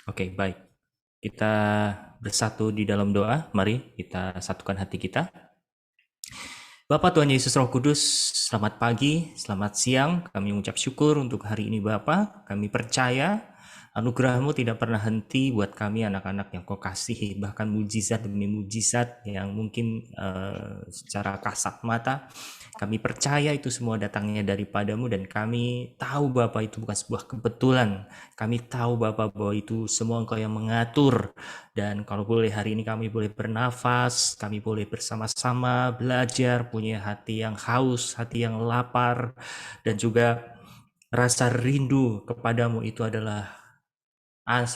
Oke, baik. Kita bersatu di dalam doa. Mari kita satukan hati kita. Bapak Tuhan Yesus Roh Kudus, selamat pagi, selamat siang. Kami mengucap syukur untuk hari ini Bapak. Kami percaya anugerah-Mu tidak pernah henti buat kami anak-anak yang Kau kasihi. Bahkan mujizat demi mujizat yang mungkin secara kasat mata kami percaya itu semua datangnya daripada-Mu, dan kami tahu Bapak itu bukan sebuah kebetulan. Kami tahu Bapak bahwa itu semua Engkau yang mengatur. Dan kalau boleh hari ini kami boleh bernafas, kami boleh bersama-sama belajar, punya hati yang haus, hati yang lapar, dan juga rasa rindu kepadamu itu adalah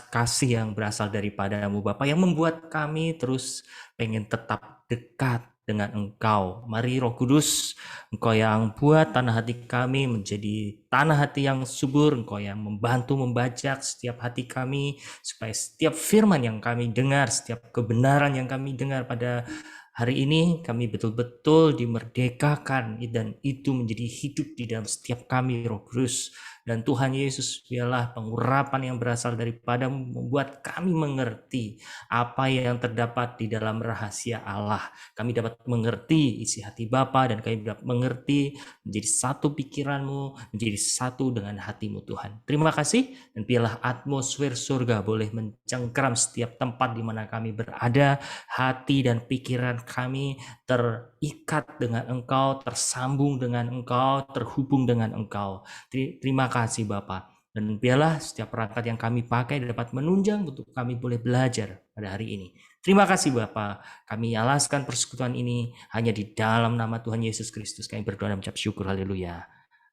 kasih yang berasal daripadamu Bapa, yang membuat kami terus pengen tetap dekat dengan Engkau. Mari Roh Kudus, Engkau yang buat tanah hati kami menjadi tanah hati yang subur. Engkau yang membantu membajak setiap hati kami, supaya setiap firman yang kami dengar, setiap kebenaran yang kami dengar pada hari ini, kami betul-betul dimerdekakan, dan itu menjadi hidup di dalam setiap kami, Roh Kudus. Dan Tuhan Yesus, biarlah pengurapan yang berasal daripada-Mu membuat kami mengerti apa yang terdapat di dalam rahasia Allah. Kami dapat mengerti isi hati Bapa, dan kami dapat mengerti menjadi satu pikiran-Mu, menjadi satu dengan hati-Mu Tuhan. Terima kasih, dan biarlah atmosfer surga boleh mencengkeram setiap tempat di mana kami berada. Hati dan pikiran kami terikat dengan Engkau, tersambung dengan Engkau, terhubung dengan Engkau. Terima kasih Bapak. Dan biarlah setiap perangkat yang kami pakai dapat menunjang untuk kami boleh belajar pada hari ini. Terima kasih Bapak. Kami alaskan persekutuan ini hanya di dalam nama Tuhan Yesus Kristus. Kami berdoa dan mengucap syukur. Haleluya.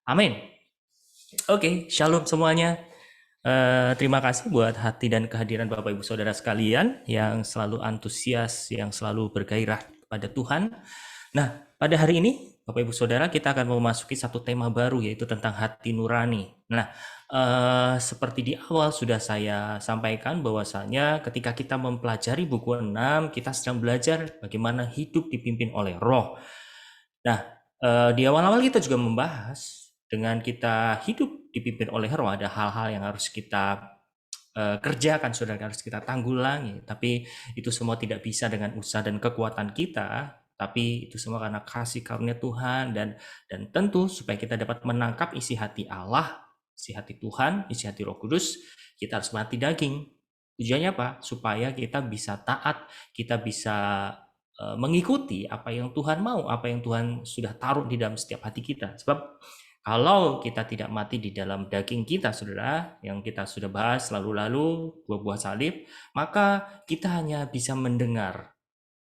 Amin. Oke, shalom semuanya. Terima kasih buat hati dan kehadiran Bapak Ibu Saudara sekalian yang selalu antusias, yang selalu bergairah kepada Tuhan. Nah, pada hari ini Bapak Ibu Saudara, kita akan memasuki satu tema baru, yaitu tentang hati nurani. Nah, seperti di awal sudah saya sampaikan bahwasanya ketika kita mempelajari buku 6, kita sedang belajar bagaimana hidup dipimpin oleh Roh. Nah, di awal-awal kita juga membahas dengan kita hidup dipimpin oleh Roh, ada hal-hal yang harus kita kerjakan, saudara, harus kita tanggulangi. Tapi itu semua tidak bisa dengan usaha dan kekuatan kita, tapi itu semua karena kasih karunia Tuhan, dan tentu supaya kita dapat menangkap isi hati Allah, isi hati Tuhan, isi hati Roh Kudus, kita harus mati daging. Tujuannya apa? Supaya kita bisa taat, kita bisa mengikuti apa yang Tuhan mau, apa yang Tuhan sudah taruh di dalam setiap hati kita. Sebab kalau kita tidak mati di dalam daging kita, saudara, yang kita sudah bahas lalu-lalu, buah-buah salib, maka kita hanya bisa mendengar.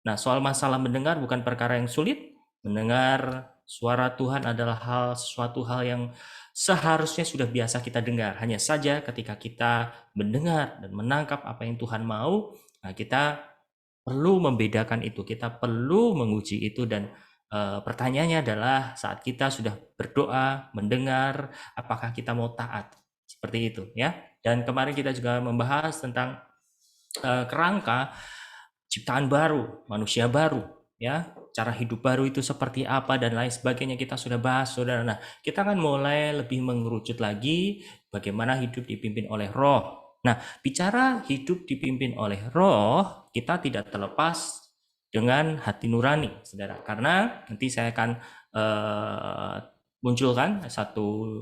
Nah, soal masalah mendengar bukan perkara yang sulit. Mendengar suara Tuhan adalah sesuatu hal yang seharusnya sudah biasa kita dengar. Hanya saja ketika kita mendengar dan menangkap apa yang Tuhan mau, nah kita perlu membedakan itu, kita perlu menguji itu. Dan pertanyaannya adalah saat kita sudah berdoa, mendengar, apakah kita mau taat? Seperti itu ya. Dan kemarin kita juga membahas tentang kerangka ciptaan baru, manusia baru, ya, cara hidup baru itu seperti apa dan lain sebagainya, kita sudah bahas, saudara. Nah, kita akan mulai lebih mengerucut lagi bagaimana hidup dipimpin oleh Roh. Nah, bicara hidup dipimpin oleh Roh, kita tidak terlepas dengan hati nurani, saudara. Karena nanti saya akan munculkan satu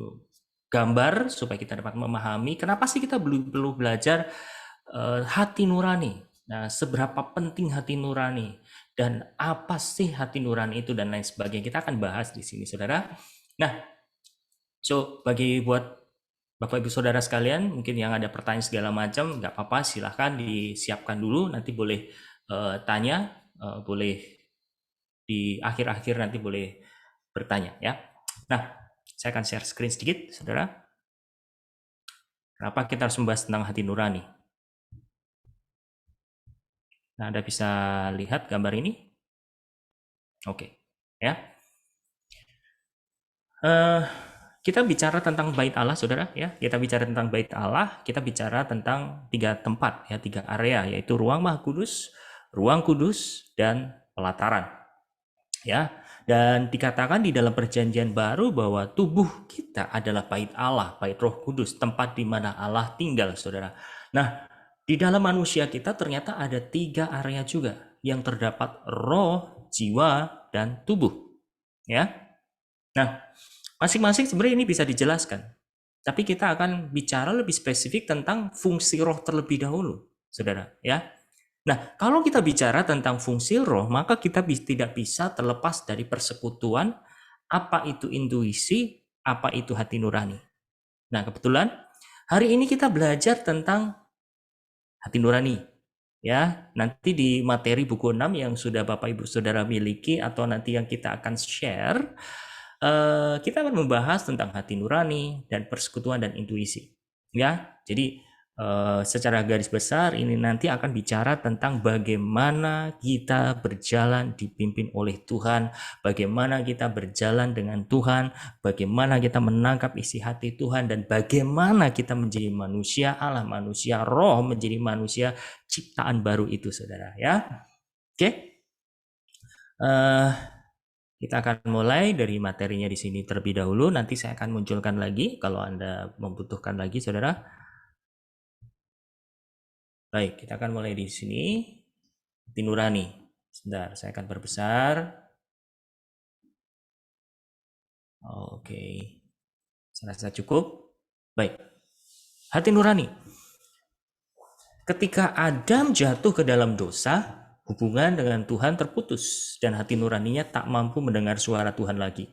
gambar supaya kita dapat memahami kenapa sih kita perlu belajar hati nurani. Nah, seberapa penting hati nurani dan apa sih hati nurani itu dan lain sebagainya, kita akan bahas di sini, saudara. Nah, buat Bapak Ibu Saudara sekalian, mungkin yang ada pertanyaan segala macam, nggak apa-apa, silahkan disiapkan dulu, nanti boleh tanya, boleh di akhir-akhir nanti boleh bertanya ya. Nah, saya akan share screen sedikit, saudara. Kenapa kita harus membahas tentang hati nurani? Nah, Anda bisa lihat gambar ini? Oke, ya. Kita bicara tentang bait Allah, saudara, ya. Kita bicara tentang bait Allah, kita bicara tentang 3 tempat, ya, 3 area, yaitu ruang Maha Kudus, ruang kudus, dan pelataran. Ya, dan dikatakan di dalam perjanjian baru bahwa tubuh kita adalah bait Allah, bait Roh Kudus, tempat di mana Allah tinggal, saudara. Nah, Di dalam manusia kita ternyata ada 3 area juga yang terdapat roh, jiwa, dan tubuh. Ya. Nah, masing-masing sebenarnya ini bisa dijelaskan. Tapi kita akan bicara lebih spesifik tentang fungsi roh terlebih dahulu, saudara. Ya. Nah, kalau kita bicara tentang fungsi roh, maka kita tidak bisa terlepas dari persekutuan, apa itu intuisi, apa itu hati nurani. Nah, kebetulan hari ini kita belajar tentang hati nurani. Ya, nanti di materi buku 6 yang sudah Bapak Ibu Saudara miliki atau nanti yang kita akan share, kita akan membahas tentang hati nurani dan persekutuan dan intuisi. Ya, jadi secara garis besar ini nanti akan bicara tentang bagaimana kita berjalan dipimpin oleh Tuhan, bagaimana kita berjalan dengan Tuhan, bagaimana kita menangkap isi hati Tuhan, dan bagaimana kita menjadi manusia Allah, manusia roh, menjadi manusia ciptaan baru itu, saudara. Ya, oke. Kita akan mulai dari materinya di sini terlebih dahulu. Nanti saya akan munculkan lagi kalau Anda membutuhkan lagi, saudara. Baik, kita akan mulai di sini. Hati nurani. Sebentar, saya akan perbesar. Oke. Saya rasa cukup. Baik. Hati nurani. Ketika Adam jatuh ke dalam dosa, hubungan dengan Tuhan terputus dan hati nuraninya tak mampu mendengar suara Tuhan lagi.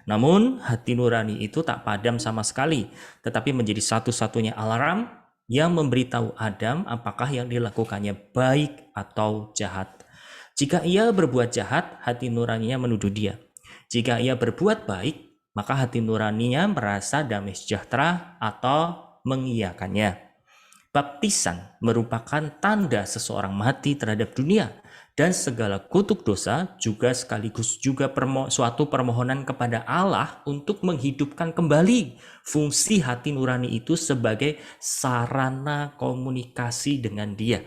Namun, hati nurani itu tak padam sama sekali, tetapi menjadi satu-satunya alarm yang memberitahu Adam apakah yang dilakukannya baik atau jahat. Jika ia berbuat jahat, hati nuraninya menuduh dia. Jika ia berbuat baik, maka hati nuraninya merasa damai sejahtera atau mengiyakannya. Baptisan merupakan tanda seseorang mati terhadap dunia dan segala kutuk dosa, juga sekaligus juga suatu permohonan kepada Allah untuk menghidupkan kembali fungsi hati nurani itu sebagai sarana komunikasi dengan Dia.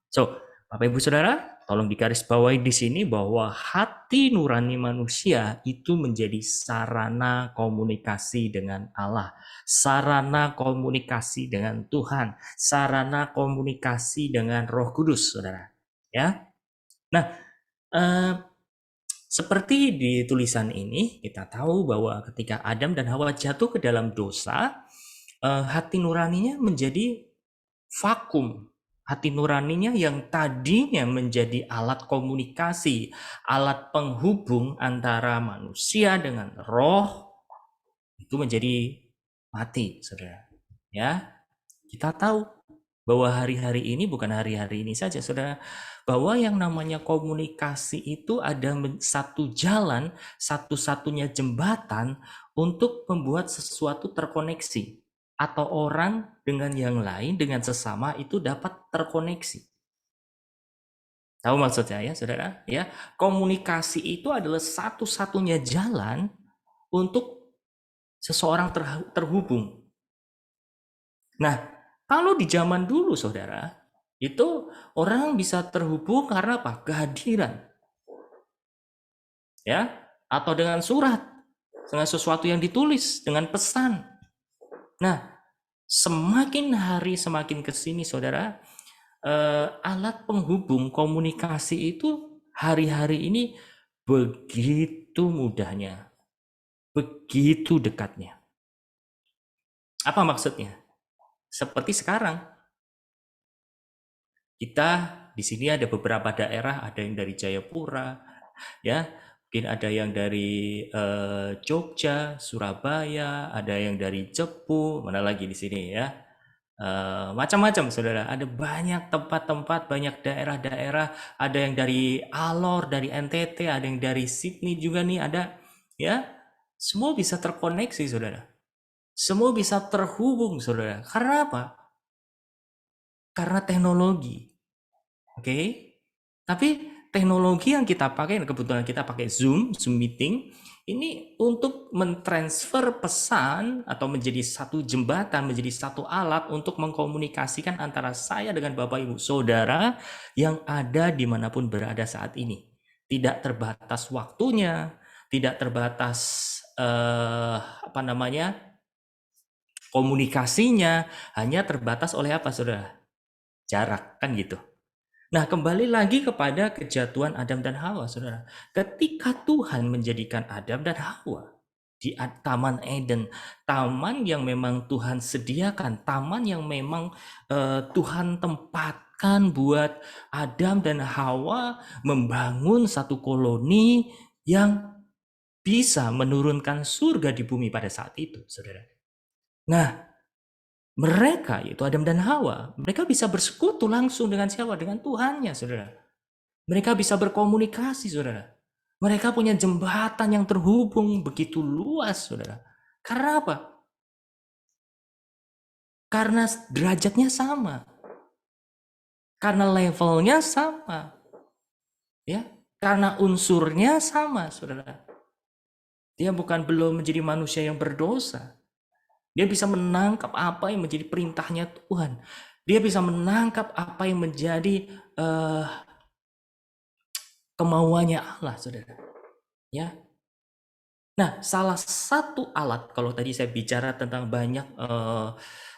So, Bapak Ibu Saudara, tolong digarisbawahi di sini bahwa hati nurani manusia itu menjadi sarana komunikasi dengan Allah, sarana komunikasi dengan Tuhan, sarana komunikasi dengan Roh Kudus, Saudara. Ya. Nah, seperti di tulisan ini, kita tahu bahwa ketika Adam dan Hawa jatuh ke dalam dosa, hati nuraninya menjadi vakum. Hati nuraninya yang tadinya menjadi alat komunikasi, alat penghubung antara manusia dengan roh, itu menjadi mati, saudara. Ya, kita tahu bahwa hari-hari ini bukan hari-hari ini saja, saudara, bahwa yang namanya komunikasi itu ada satu jalan, satu-satunya jembatan untuk membuat sesuatu terkoneksi atau orang dengan yang lain, dengan sesama itu dapat terkoneksi. Tahu maksudnya ya, saudara? Ya, komunikasi itu adalah satu-satunya jalan untuk seseorang terhubung. Nah, kalau di zaman dulu, saudara, itu orang bisa terhubung karena apa? Kehadiran. Ya, atau dengan surat, dengan sesuatu yang ditulis, dengan pesan. Nah, semakin hari semakin ke sini, saudara, alat penghubung komunikasi itu hari-hari ini begitu mudahnya, begitu dekatnya. Apa maksudnya? Seperti sekarang, kita di sini ada beberapa daerah, ada yang dari Jayapura, ya, mungkin ada yang dari Jogja, Surabaya, ada yang dari Cepu, mana lagi di sini ya. Macam-macam, saudara. Ada banyak tempat-tempat, banyak daerah-daerah. Ada yang dari Alor, dari NTT, ada yang dari Sydney juga nih ada. Ya, semua bisa terkoneksi, saudara. Semua bisa terhubung, saudara. Karena apa? Karena teknologi. Oke? Tapi teknologi yang kita pakai, kebetulan kita pakai Zoom meeting, ini untuk mentransfer pesan atau menjadi satu jembatan, menjadi satu alat untuk mengkomunikasikan antara saya dengan Bapak Ibu Saudara yang ada dimanapun berada saat ini. Tidak terbatas waktunya, tidak terbatas komunikasinya, hanya terbatas oleh apa, saudara? jarak, kan gitu. Nah, kembali lagi kepada kejatuhan Adam dan Hawa, saudara. Ketika Tuhan menjadikan Adam dan Hawa di Taman Eden, taman yang memang Tuhan sediakan, taman yang memang Tuhan tempatkan buat Adam dan Hawa membangun satu koloni yang bisa menurunkan surga di bumi pada saat itu, saudara. Nah, mereka, yaitu Adam dan Hawa, mereka bisa bersekutu langsung dengan siapa? Dengan Tuhannya, saudara. Mereka bisa berkomunikasi, saudara. Mereka punya jembatan yang terhubung begitu luas, saudara. Karena apa? Karena derajatnya sama. Karena levelnya sama. Ya, karena unsurnya sama, saudara. Dia belum menjadi manusia yang berdosa. Dia bisa menangkap apa yang menjadi perintahnya Tuhan. Dia bisa menangkap apa yang menjadi kemauannya Allah, saudara. Ya. Nah, salah satu alat, kalau tadi saya bicara tentang banyak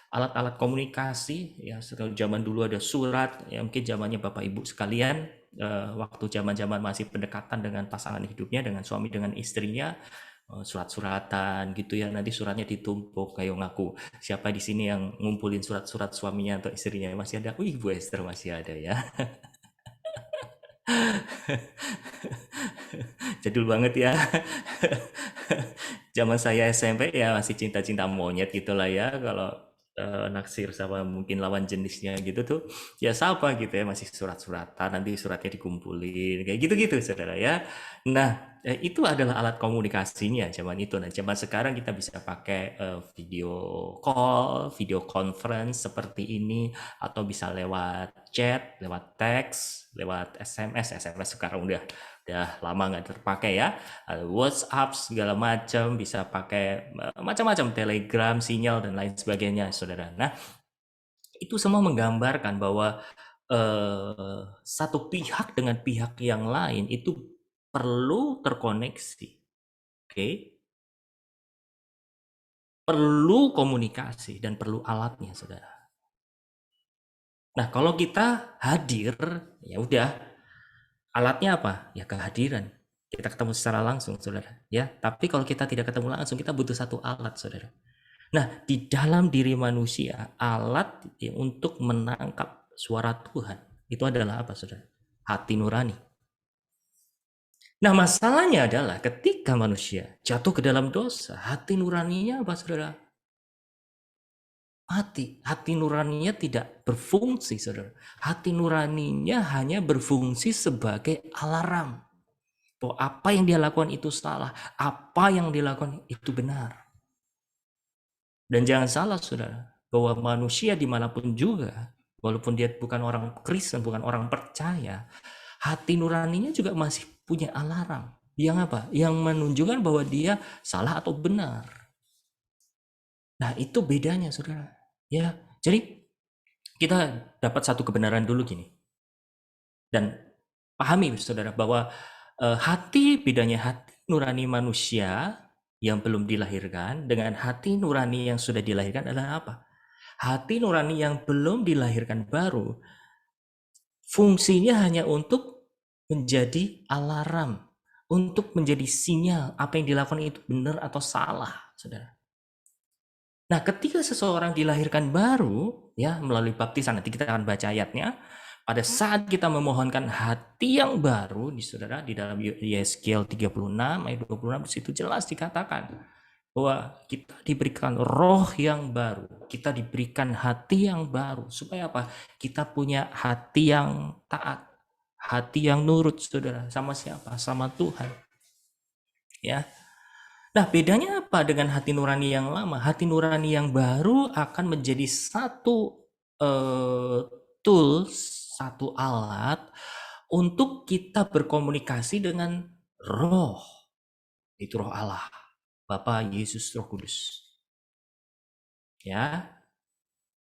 alat-alat komunikasi, ya setelah zaman dulu ada surat, ya mungkin zamannya Bapak Ibu sekalian, waktu zaman-zaman masih pendekatan dengan pasangan hidupnya, dengan suami dengan istrinya, surat-suratan gitu ya, nanti suratnya ditumpuk kayak ngaku siapa di sini yang ngumpulin surat-surat suaminya atau istrinya masih ada. Wih, Bu Esther masih ada ya. Jadul banget ya. Zaman saya SMP ya masih cinta-cinta monyet gitulah ya, kalau naksir sama mungkin lawan jenisnya gitu tuh ya siapa gitu ya, masih surat-suratan, nanti suratnya dikumpulin kayak gitu-gitu, saudara ya. Nah, itu adalah alat komunikasinya zaman itu. Nah, zaman sekarang kita bisa pakai video call, video conference seperti ini, atau bisa lewat chat, lewat teks, lewat SMS. SMS sekarang udah lama nggak terpakai ya. WhatsApp segala macam, bisa pakai macam-macam, Telegram, sinyal dan lain sebagainya, saudara. Nah, itu semua menggambarkan bahwa satu pihak dengan pihak yang lain itu perlu terkoneksi, oke? Perlu komunikasi dan perlu alatnya, saudara. Nah, kalau kita hadir, ya udah, alatnya apa? Ya kehadiran. Kita ketemu secara langsung, saudara. Ya, tapi kalau kita tidak ketemu langsung, kita butuh satu alat, saudara. Nah, di dalam diri manusia, alat untuk menangkap suara Tuhan itu adalah apa, saudara? Hati nurani. Nah, masalahnya adalah ketika manusia jatuh ke dalam dosa, hati nuraninya apa, saudara? Mati. Hati nuraninya tidak berfungsi, saudara. Hati nuraninya hanya berfungsi sebagai alarm bahwa apa yang dia lakukan itu salah, apa yang dia lakukan itu benar. Dan jangan salah, saudara, bahwa manusia dimanapun juga, walaupun dia bukan orang Kristen, bukan orang percaya, hati nuraninya juga masih punya alarm. Yang apa? Yang menunjukkan bahwa dia salah atau benar. Nah, itu bedanya, saudara. Ya, jadi kita dapat satu kebenaran dulu gini. Dan pahami, saudara, bahwa bedanya hati nurani manusia yang belum dilahirkan dengan hati nurani yang sudah dilahirkan adalah apa? Hati nurani yang belum dilahirkan baru, fungsinya hanya untuk menjadi alarm, untuk menjadi sinyal apa yang dilakukan itu benar atau salah, saudara. Nah, ketika seseorang dilahirkan baru, ya melalui baptisan, nanti kita akan baca ayatnya. Pada saat kita memohonkan hati yang baru, saudara, di dalam Yeskiel 36 ayat 26 di situ jelas dikatakan bahwa kita diberikan roh yang baru, kita diberikan hati yang baru, supaya apa? Kita punya hati yang taat, hati yang nurut, saudara. Sama siapa? Sama Tuhan. Ya. Nah, bedanya apa dengan hati nurani yang lama? Hati nurani yang baru akan menjadi satu tools, satu alat untuk kita berkomunikasi dengan roh. Itu roh Allah, Bapa, Yesus, Roh Kudus. Ya,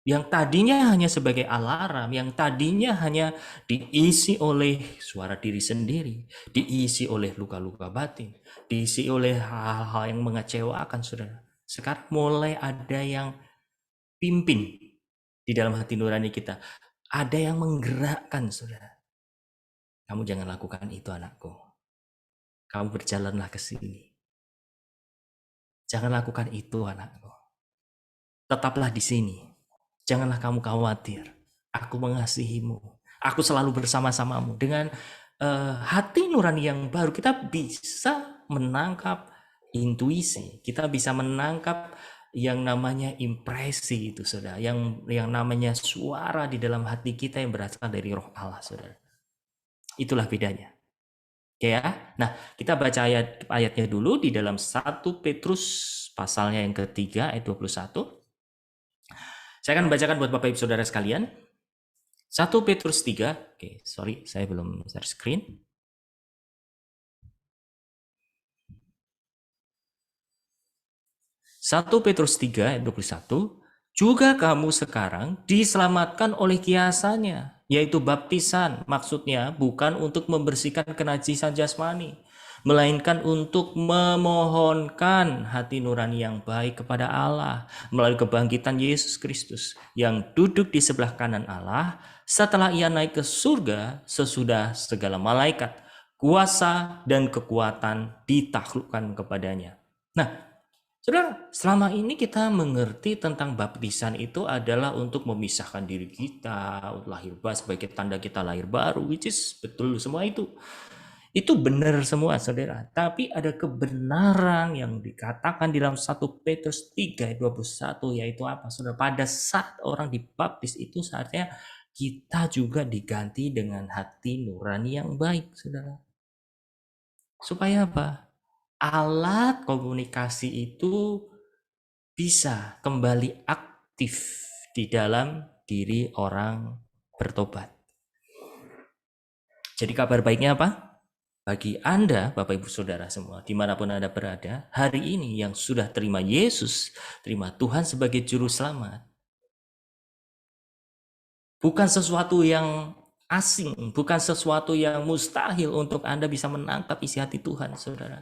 yang tadinya hanya sebagai alarm, yang tadinya hanya diisi oleh suara diri sendiri, diisi oleh luka-luka batin, diisi oleh hal-hal yang mengecewakan, saudara. Sekarang mulai ada yang pimpin di dalam hati nurani kita. Ada yang menggerakkan, saudara. Kamu jangan lakukan itu, anakku. Kamu berjalanlah ke sini. Jangan lakukan itu, anakku. Tetaplah di sini. Janganlah kamu khawatir. Aku mengasihimu. Aku selalu bersama-samamu. Dengan hati nurani yang baru, kita bisa menangkap intuisi. Kita bisa menangkap yang namanya impresi itu, saudara. Yang namanya suara di dalam hati kita yang berasal dari Roh Allah, saudara. Itulah bedanya. Oke ya. Nah, kita baca ayatnya dulu di dalam 1 Petrus pasalnya yang ketiga ayat 21. Saya akan membacakan buat Bapak Ibu Saudara sekalian. 1 Petrus 3. Oke, sorry, saya belum share screen. 1 Petrus 3 ayat 21. Juga kamu sekarang diselamatkan oleh kiasannya, yaitu baptisan. Maksudnya bukan untuk membersihkan kenajisan jasmani, melainkan untuk memohonkan hati nurani yang baik kepada Allah melalui kebangkitan Yesus Kristus yang duduk di sebelah kanan Allah setelah ia naik ke surga sesudah segala malaikat, kuasa dan kekuatan ditaklukkan kepadanya. Nah, saudara, selama ini kita mengerti tentang baptisan itu adalah untuk memisahkan diri kita, lahir baru sebagai tanda kita lahir baru, which is betul semua itu. Itu benar semua, saudara. Tapi ada kebenaran yang dikatakan di dalam 1 Petrus 3 ayat 21, yaitu apa, saudara? Pada saat orang dibaptis itu saatnya kita juga diganti dengan hati nurani yang baik, saudara. Supaya apa? Alat komunikasi itu bisa kembali aktif di dalam diri orang bertobat. Jadi kabar baiknya apa? Bagi Anda, Bapak Ibu Saudara semua, dimanapun Anda berada, hari ini yang sudah terima Yesus, terima Tuhan sebagai Juru Selamat, bukan sesuatu yang asing, bukan sesuatu yang mustahil untuk Anda bisa menangkap isi hati Tuhan, saudara.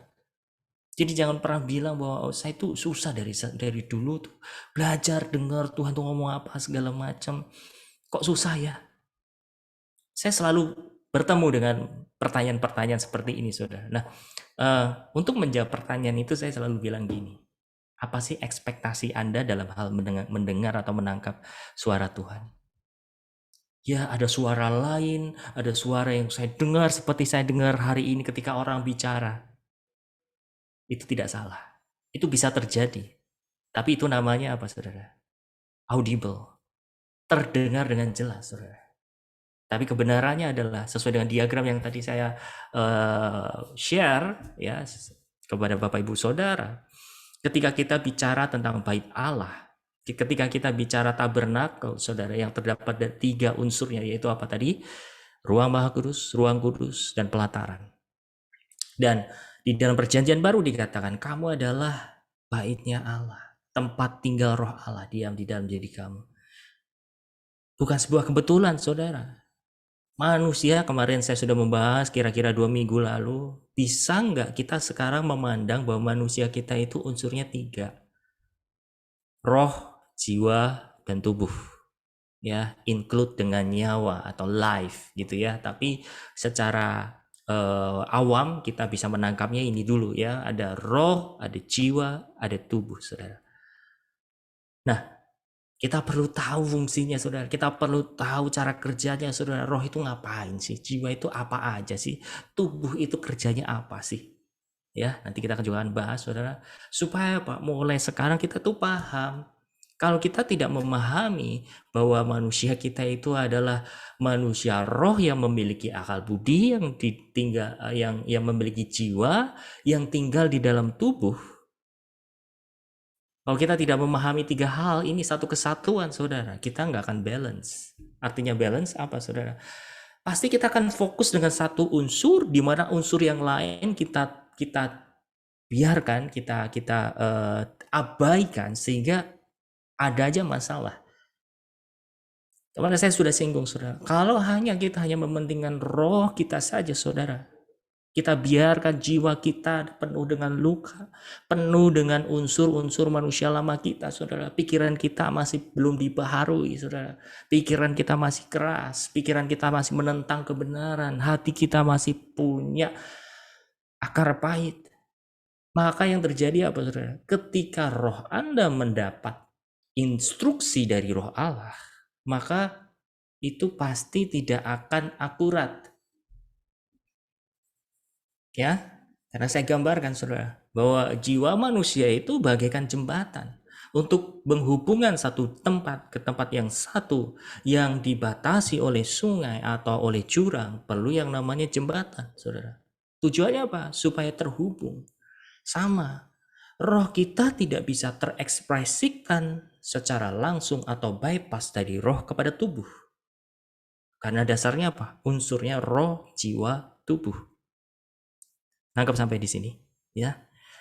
Jadi jangan pernah bilang bahwa saya itu susah dari dulu tuh belajar dengar Tuhan tuh ngomong apa segala macam. Kok susah ya? Saya selalu bertemu dengan pertanyaan-pertanyaan seperti ini, saudara. Nah, untuk menjawab pertanyaan itu saya selalu bilang gini. Apa sih ekspektasi Anda dalam hal mendengar atau menangkap suara Tuhan? Ya, ada suara lain, ada suara yang saya dengar seperti saya dengar hari ini ketika orang bicara. Itu tidak salah. Itu bisa terjadi. Tapi itu namanya apa, saudara? Audible. Terdengar dengan jelas, saudara. Tapi kebenarannya adalah sesuai dengan diagram yang tadi saya share ya kepada Bapak Ibu Saudara. Ketika kita bicara tentang bait Allah, ketika kita bicara tabernakel, saudara, yang terdapat dari 3 unsurnya, yaitu apa tadi? Ruang Maha Kudus, ruang kudus, dan pelataran. Dan di dalam perjanjian baru dikatakan, kamu adalah baitnya Allah, tempat tinggal roh Allah diam di dalam diri kamu. Bukan sebuah kebetulan, saudara. Manusia, kemarin saya sudah membahas kira-kira 2 minggu lalu, bisa nggak kita sekarang memandang bahwa manusia kita itu unsurnya 3? Roh, jiwa, dan tubuh. Ya, include dengan nyawa atau life gitu ya. Tapi secara awam kita bisa menangkapnya ini dulu ya. Ada roh, ada jiwa, ada tubuh, saudara. Nah, kita perlu tahu fungsinya, saudara. Kita perlu tahu cara kerjanya, saudara. Roh itu ngapain sih? Jiwa itu apa aja sih? Tubuh itu kerjanya apa sih? Ya, nanti kita juga akan bahas, saudara. Supaya apa? Mulai sekarang kita tuh paham. Kalau kita tidak memahami bahwa manusia kita itu adalah manusia roh yang memiliki akal budi, yang memiliki jiwa, yang tinggal di dalam tubuh. Kalau kita tidak memahami 3 hal ini satu kesatuan, saudara, kita nggak akan balance. Artinya balance apa, saudara? Pasti kita akan fokus dengan satu unsur, di mana unsur yang lain kita biarkan, kita abaikan, sehingga ada aja masalah. Kemarin saya sudah singgung, saudara. Kalau kita hanya mementingkan roh kita saja, saudara, Kita biarkan jiwa kita penuh dengan luka, penuh dengan unsur-unsur manusia lama kita, saudara. Pikiran kita masih belum dibaharui, saudara. Pikiran kita masih keras, pikiran kita masih menentang kebenaran, hati kita masih punya akar pahit. Maka yang terjadi apa, saudara? Ketika roh Anda mendapat instruksi dari roh Allah, maka itu pasti tidak akan akurat. Ya, karena saya gambarkan, saudara, bahwa jiwa manusia itu bagaikan jembatan. Untuk menghubungkan satu tempat ke tempat yang satu yang dibatasi oleh sungai atau oleh jurang, perlu yang namanya jembatan, saudara. Tujuannya apa? Supaya terhubung. Sama, roh kita tidak bisa terekspresikan secara langsung atau bypass dari roh kepada tubuh. Karena dasarnya apa? Unsurnya roh, jiwa, tubuh. Nangkap sampai di sini, ya.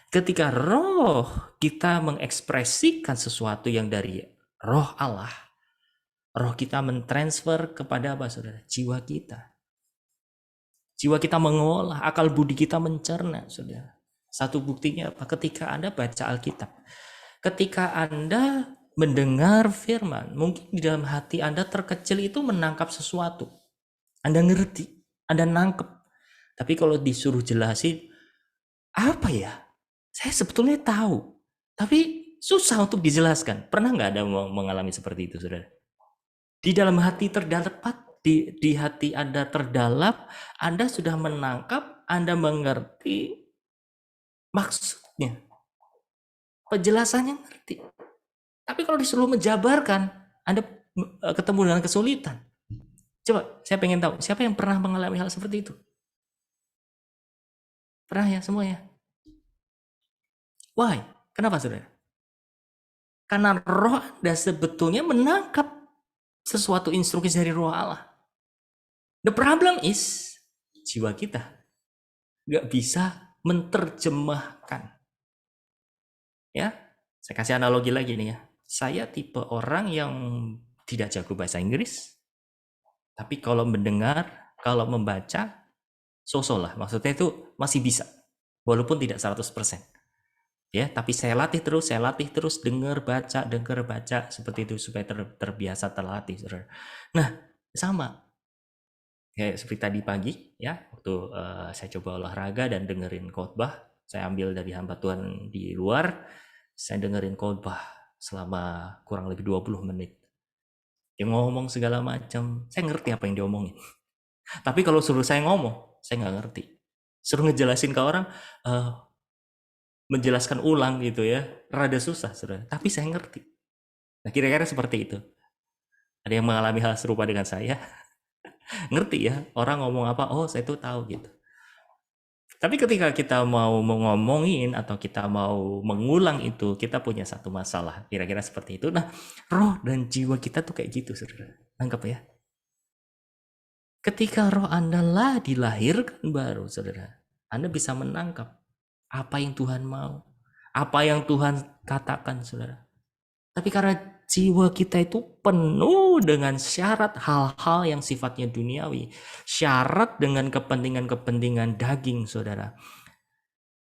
Ketika roh kita mengekspresikan sesuatu yang dari roh Allah, roh kita mentransfer kepada apa, saudara? Jiwa kita. Jiwa kita mengolah, akal budi kita mencerna, saudara. Satu buktinya apa? Ketika Anda baca Alkitab. Ketika Anda mendengar firman, mungkin di dalam hati Anda terkecil itu menangkap sesuatu. Anda ngerti, Anda nangkep. Tapi kalau disuruh jelasin, apa ya? Saya sebetulnya tahu, tapi susah untuk dijelaskan. Pernah nggak Anda mengalami seperti itu, saudara? Di dalam hati terdapat, di hati Anda terdalam, Anda sudah menangkap, Anda mengerti maksudnya. Penjelasannya ngerti. Tapi kalau disuruh menjabarkan, Anda ketemu dengan kesulitan. Coba, saya pengen tahu, siapa yang pernah mengalami hal seperti itu? Pernah ya, semuanya? Why? Kenapa, saudara? Karena roh Anda sebetulnya menangkap sesuatu instruksi dari roh Allah. The problem is, jiwa kita nggak bisa menerjemahkan. Ya, saya kasih analogi lagi nih ya. Saya tipe orang yang tidak jago bahasa Inggris, tapi kalau mendengar, kalau membaca, so-so lah. Maksudnya itu masih bisa, walaupun tidak 100%. Ya, tapi saya latih terus, dengar baca, seperti itu supaya terbiasa terlatih. Nah, sama. Kayak seperti tadi pagi, ya, waktu saya coba olahraga dan dengerin khotbah, saya ambil dari hamba Tuhan di luar, saya dengerin khotbah selama kurang lebih 20 menit. Dia ngomong segala macam, saya ngerti apa yang dia omongin. Tapi kalau suruh saya ngomong, saya nggak ngerti. Suruh ngejelasin ke orang, menjelaskan ulang gitu ya, rada susah, saudara. Tapi saya ngerti. Nah, kira-kira seperti itu. Ada yang mengalami hal serupa dengan saya? Ngerti ya, orang ngomong apa, oh saya tuh tahu gitu. Tapi ketika kita mau ngomongin atau kita mau mengulang itu, kita punya satu masalah. Kira-kira seperti itu. Nah, roh dan jiwa kita tuh kayak gitu, saudara. Nangkep ya? Ketika roh Anda lah dilahirkan baru, saudara, Anda bisa menangkap apa yang Tuhan mau, apa yang Tuhan katakan, saudara. Tapi karena jiwa kita itu penuh dengan syarat hal-hal yang sifatnya duniawi, syarat dengan kepentingan-kepentingan daging, saudara.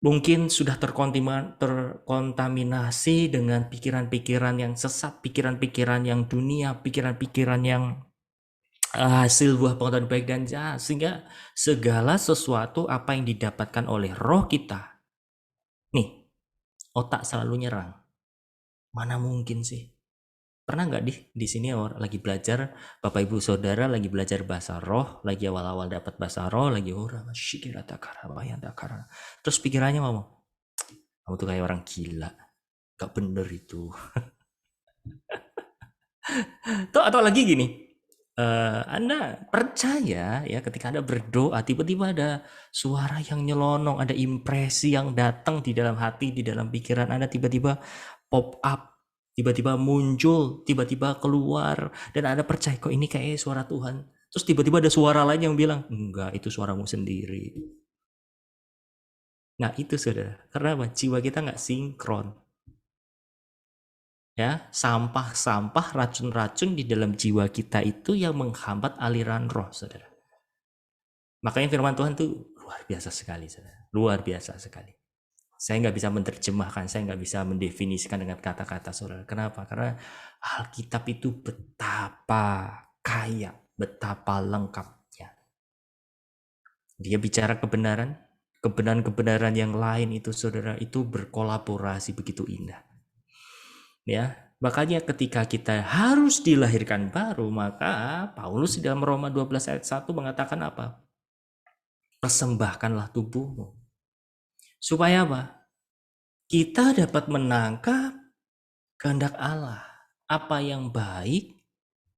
Mungkin sudah terkontaminasi dengan pikiran-pikiran yang sesat, pikiran-pikiran yang dunia, pikiran-pikiran yang hasil buah pengetahuan baik dan jahat, sehingga segala sesuatu apa yang didapatkan oleh roh kita, nih, otak selalu nyerang. Mana mungkin sih? Pernah nggak di sini lagi belajar, Bapak Ibu Saudara lagi belajar bahasa roh, lagi awal-awal dapat bahasa roh, lagi orang terus pikirannya ngomong, kamu tuh kayak orang gila, gak bener itu. Atau lagi gini, Anda percaya ya ketika Anda berdoa tiba-tiba ada suara yang nyelonong, ada impresi yang datang di dalam hati, di dalam pikiran Anda tiba-tiba pop up, tiba-tiba muncul, tiba-tiba keluar, dan Anda percaya kok ini kayak suara Tuhan. Terus tiba-tiba ada suara lain yang bilang, enggak, itu suaramu sendiri. Nah itu saudara, karena apa? Jiwa kita nggak sinkron. Ya, sampah-sampah, racun-racun di dalam jiwa kita itu yang menghambat aliran roh, saudara. Makanya firman Tuhan tuh luar biasa sekali, saudara. Luar biasa sekali. Saya nggak bisa menerjemahkan, saya nggak bisa mendefinisikan dengan kata-kata, saudara. Kenapa? Karena Alkitab itu betapa kaya, betapa lengkapnya. Dia bicara kebenaran, kebenaran-kebenaran yang lain itu, saudara, itu berkolaborasi begitu indah. Ya, makanya ketika kita harus dilahirkan baru, maka Paulus di dalam Roma 12 ayat 1 mengatakan apa? Persembahkanlah tubuhmu. Supaya apa? Kita dapat menangkap kehendak Allah. Apa yang baik,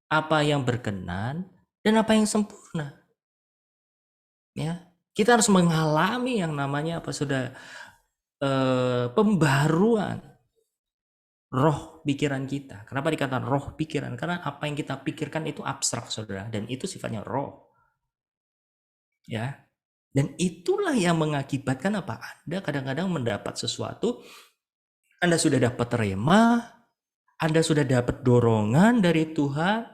apa yang berkenan, dan apa yang sempurna. Ya, kita harus mengalami yang namanya apa, sudah pembaruan roh pikiran kita. Kenapa dikatakan roh pikiran? Karena apa yang kita pikirkan itu abstrak, saudara, dan itu sifatnya roh. Ya, dan itulah yang mengakibatkan apa? Anda kadang-kadang mendapat sesuatu, Anda sudah dapat rema, Anda sudah dapat dorongan dari Tuhan,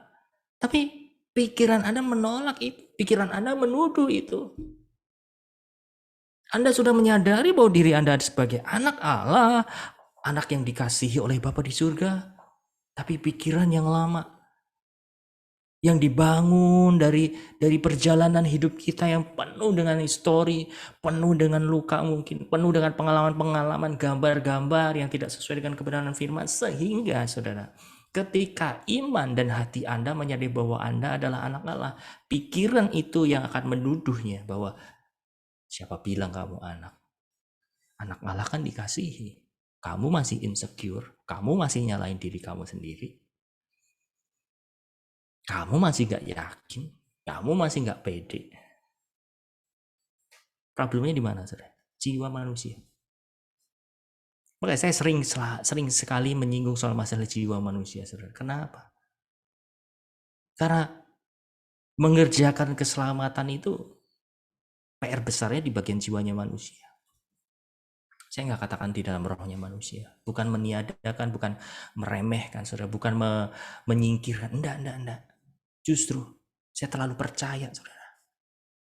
tapi pikiran Anda menolak itu, pikiran Anda menuduh itu. Anda sudah menyadari bahwa diri Anda sebagai anak Allah, anak yang dikasihi oleh Bapa di surga, tapi pikiran yang lama, yang dibangun dari perjalanan hidup kita yang penuh dengan histori, penuh dengan luka mungkin, penuh dengan pengalaman-pengalaman, gambar-gambar yang tidak sesuai dengan kebenaran firman, sehingga saudara, ketika iman dan hati Anda menyadari bahwa Anda adalah anak Allah, pikiran itu yang akan menuduhnya bahwa siapa bilang kamu anak? Anak Allah kan dikasihi. Kamu masih insecure, kamu masih nyalain diri kamu sendiri. Kamu masih gak yakin, kamu masih gak pede. Problemnya di mana, saudara? Jiwa manusia. Makanya saya sering sekali menyinggung soal masalah jiwa manusia, saudara. Kenapa? Karena mengerjakan keselamatan itu PR besarnya di bagian jiwanya manusia. Saya nggak katakan di dalam rohnya manusia, bukan meniadakan, bukan meremehkan, saudara, bukan menyingkirkan, enggak. Justru saya terlalu percaya, saudara.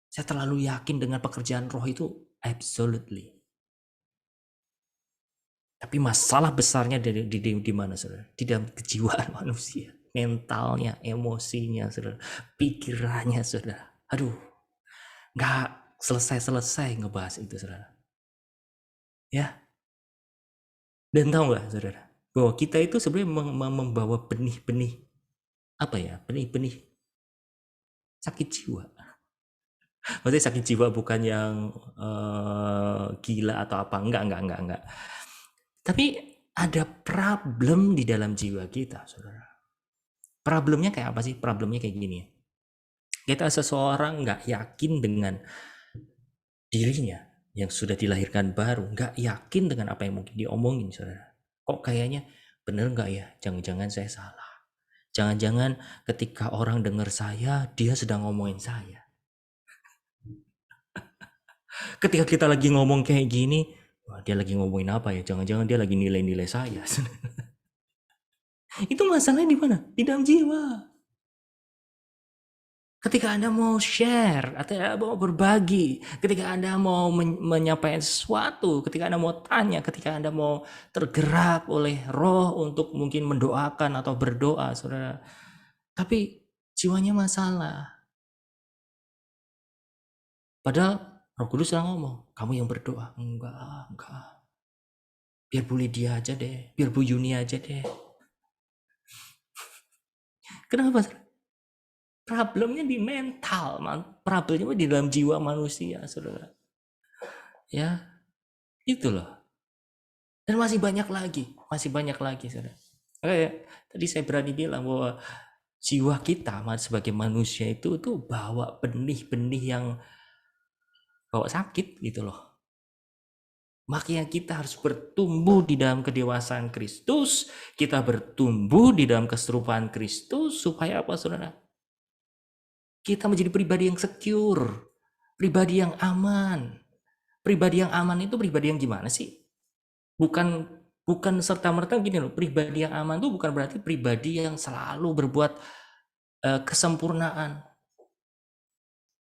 Saya terlalu yakin dengan pekerjaan roh itu, absolutely. Tapi masalah besarnya di mana, saudara? Di dalam kejiwaan manusia, mentalnya, emosinya, saudara, pikirannya, saudara. Aduh, nggak selesai ngebahas itu, saudara. Ya, dan tahu nggak, saudara, bahwa kita itu sebenarnya membawa benih-benih apa ya? Benih-benih sakit jiwa. Maksudnya sakit jiwa bukan yang gila atau apa, enggak. Tapi ada problem di dalam jiwa kita, saudara. Problemnya kayak apa sih? Problemnya kayak gini ya. Kita seseorang nggak yakin dengan dirinya yang sudah dilahirkan baru, nggak yakin dengan apa yang mungkin diomongin, saudara. Kok kayaknya bener nggak ya? Jangan-jangan saya salah. Jangan-jangan ketika orang dengar saya, dia sedang ngomongin saya. Ketika kita lagi ngomong kayak gini, wah, dia lagi ngomongin apa ya? Jangan-jangan dia lagi nilai-nilai saya. Itu masalahnya di mana? Di dalam jiwa. Ketika Anda mau share, atau mau berbagi, ketika Anda mau menyampaikan sesuatu, ketika Anda mau tanya, ketika Anda mau tergerak oleh roh untuk mungkin mendoakan atau berdoa, saudara. Tapi jiwanya masalah. Padahal Roh Kudus sedang ngomong, kamu yang berdoa. Enggak. Biar Bu Lydia aja deh, biar Bu Yuni aja deh. Kenapa? Problemnya di mental, problemnya di dalam jiwa manusia, saudara. Ya, itu loh. Dan masih banyak lagi, saudara. Tadi saya berani bilang bahwa jiwa kita sebagai manusia itu bawa benih-benih yang bawa sakit gitu loh. Makanya kita harus bertumbuh di dalam kedewasaan Kristus, kita bertumbuh di dalam keserupaan Kristus, supaya apa, saudara? Kita menjadi pribadi yang secure, pribadi yang aman. Pribadi yang aman itu pribadi yang gimana sih? Bukan serta-merta gini loh, pribadi yang aman itu bukan berarti pribadi yang selalu berbuat kesempurnaan.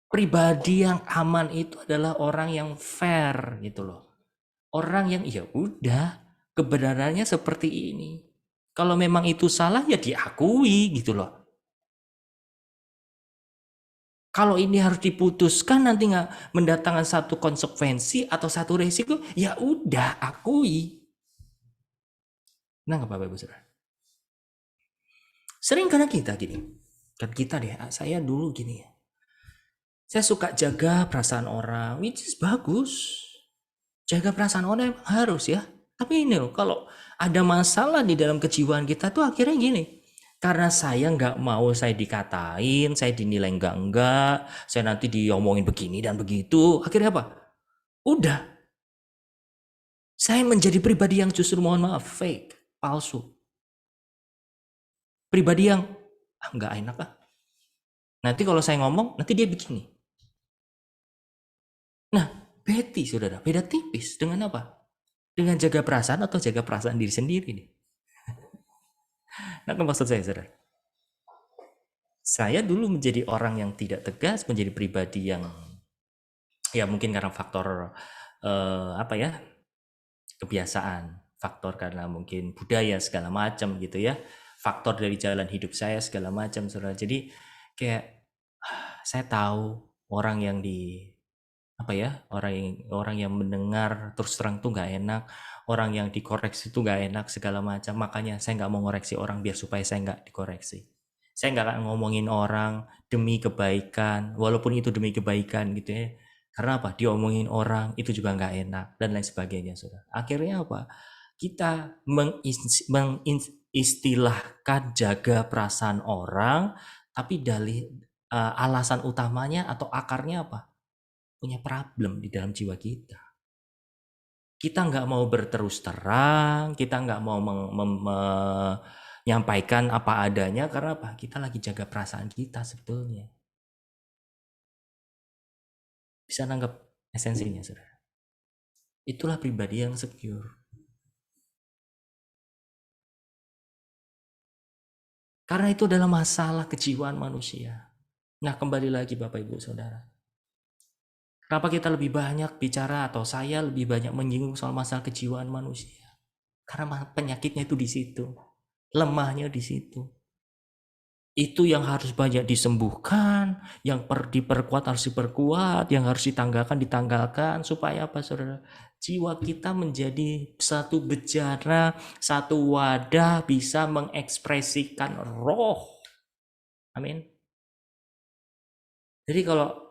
Pribadi yang aman itu adalah orang yang fair gitu loh. Orang yang ya udah kebenarannya seperti ini. Kalau memang itu salah ya diakui gitu loh. Kalau ini harus diputuskan nanti nggak mendatangkan satu konsekuensi atau satu resiko, ya udah akui. Nah, nggak apa-apa Ibu Saudara. Sering karena kita gini. Kan kita deh, saya dulu gini ya. Saya suka jaga perasaan orang, which is bagus. Jaga perasaan orang emang harus ya. Tapi ini loh, kalau ada masalah di dalam kejiwaan kita tuh akhirnya gini. Karena saya nggak mau saya dikatain, saya dinilai enggak, saya nanti diomongin begini dan begitu. Akhirnya apa? Udah, saya menjadi pribadi yang justru mohon maaf, fake, palsu. Pribadi yang nggak enak ah. Nanti kalau saya ngomong, nanti dia begini. Nah, saudara, beda tipis dengan apa? Dengan jaga perasaan atau jaga perasaan diri sendiri nih. Nah, maksud saya, saudara. Saya dulu menjadi orang yang tidak tegas, menjadi pribadi yang ya mungkin karena faktor apa ya, kebiasaan, faktor karena mungkin budaya segala macam gitu ya, faktor dari jalan hidup saya segala macam, saudara. Jadi kayak saya tahu orang yang di apa ya, orang yang mendengar terus terang tuh nggak enak, orang yang dikoreksi tuh nggak enak segala macam. Makanya saya nggak mau ngoreksi orang biar supaya saya nggak dikoreksi. Saya nggak akan ngomongin orang demi kebaikan, walaupun itu demi kebaikan gitu ya. Karena apa? Diomongin orang itu juga nggak enak dan lain sebagainya, saudara. Akhirnya apa? Kita mengistilahkan jaga perasaan orang, tapi dari alasan utamanya atau akarnya apa? Punya problem di dalam jiwa kita. Kita nggak mau berterus terang, kita nggak mau menyampaikan apa adanya karena apa? Kita lagi jaga perasaan kita sebetulnya. Bisa nanggap esensinya, saudara. Itulah pribadi yang secure. Karena itu adalah masalah kejiwaan manusia. Nah, kembali lagi Bapak Ibu Saudara. Kenapa kita lebih banyak bicara atau saya lebih banyak menyinggung soal masalah kejiwaan manusia? Karena penyakitnya itu di situ. Lemahnya di situ. Itu yang harus banyak disembuhkan, yang diperkuat harus diperkuat, yang harus ditanggalkan supaya apa saudara? Jiwa kita menjadi satu bejana, satu wadah bisa mengekspresikan roh. Amin. Jadi kalau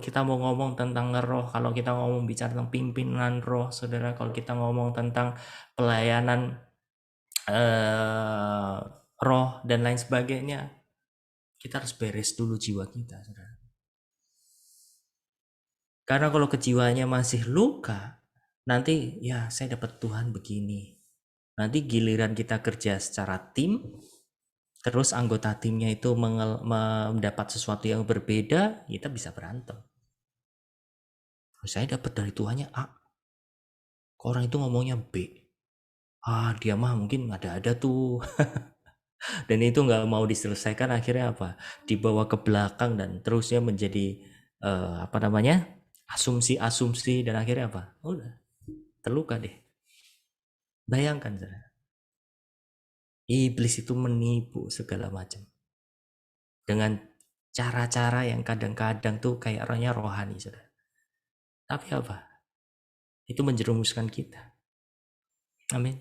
kita mau ngomong tentang roh, kalau kita ngomong bicara tentang pimpinan roh, saudara, kalau kita ngomong tentang pelayanan roh dan lain sebagainya, kita harus beres dulu jiwa kita, saudara. Karena kalau kejiwaannya masih luka, nanti ya saya dapat Tuhan begini. Nanti giliran kita kerja secara tim, terus anggota timnya itu mendapat sesuatu yang berbeda, kita bisa berantem. Saya dapat dari Tuhannya A, orang itu ngomongnya B. Dia mah mungkin ada tuh. Dan itu nggak mau diselesaikan, akhirnya apa? Dibawa ke belakang dan terusnya menjadi asumsi-asumsi dan akhirnya apa? Udah terluka deh. Bayangkan saudara, iblis itu menipu segala macam dengan cara-cara yang kadang-kadang tuh kayak orangnya rohani saudara. Tapi apa? Itu menjerumuskan kita. Amin.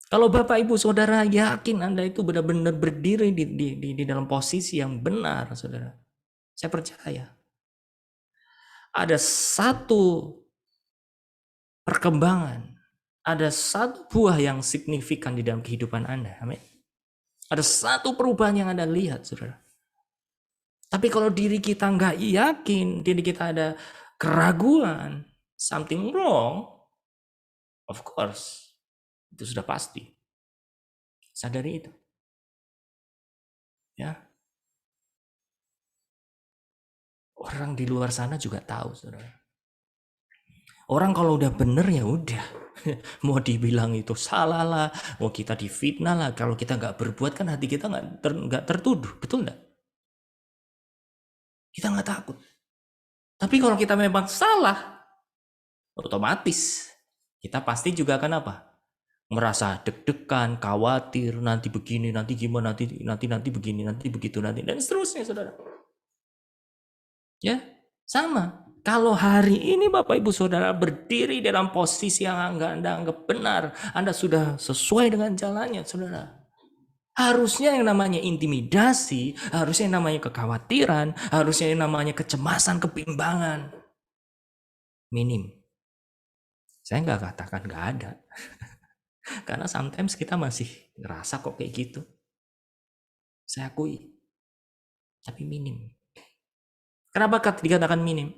Kalau Bapak Ibu Saudara yakin Anda itu benar-benar berdiri di dalam posisi yang benar, saudara, saya percaya ada satu perkembangan, ada satu buah yang signifikan di dalam kehidupan Anda. Amin. Ada satu perubahan yang Anda lihat, saudara. Tapi kalau diri kita nggak yakin, diri kita ada keraguan, something wrong, of course, itu sudah pasti. Sadari itu. Ya. Orang di luar sana juga tahu, saudara. Orang kalau udah bener ya udah. Mau dibilang itu salah lah, mau kita difitnah lah. Kalau kita nggak berbuat kan hati kita nggak tertuduh, betul nggak? Kita nggak takut. Tapi kalau kita memang salah, otomatis kita pasti juga akan apa? Merasa deg-degan, khawatir, nanti begini, nanti gimana, nanti begini, nanti begitu, nanti dan seterusnya, saudara. Ya, sama. Kalau hari ini Bapak Ibu Saudara berdiri dalam posisi yang Anda anggap benar, Anda sudah sesuai dengan jalannya, Saudara. Harusnya yang namanya intimidasi, harusnya yang namanya kekhawatiran, harusnya yang namanya kecemasan, kebimbangan, minim. Saya nggak katakan nggak ada. Karena sometimes kita masih ngerasa kok kayak gitu. Saya akui. Tapi minim. Kenapa dikatakan minim?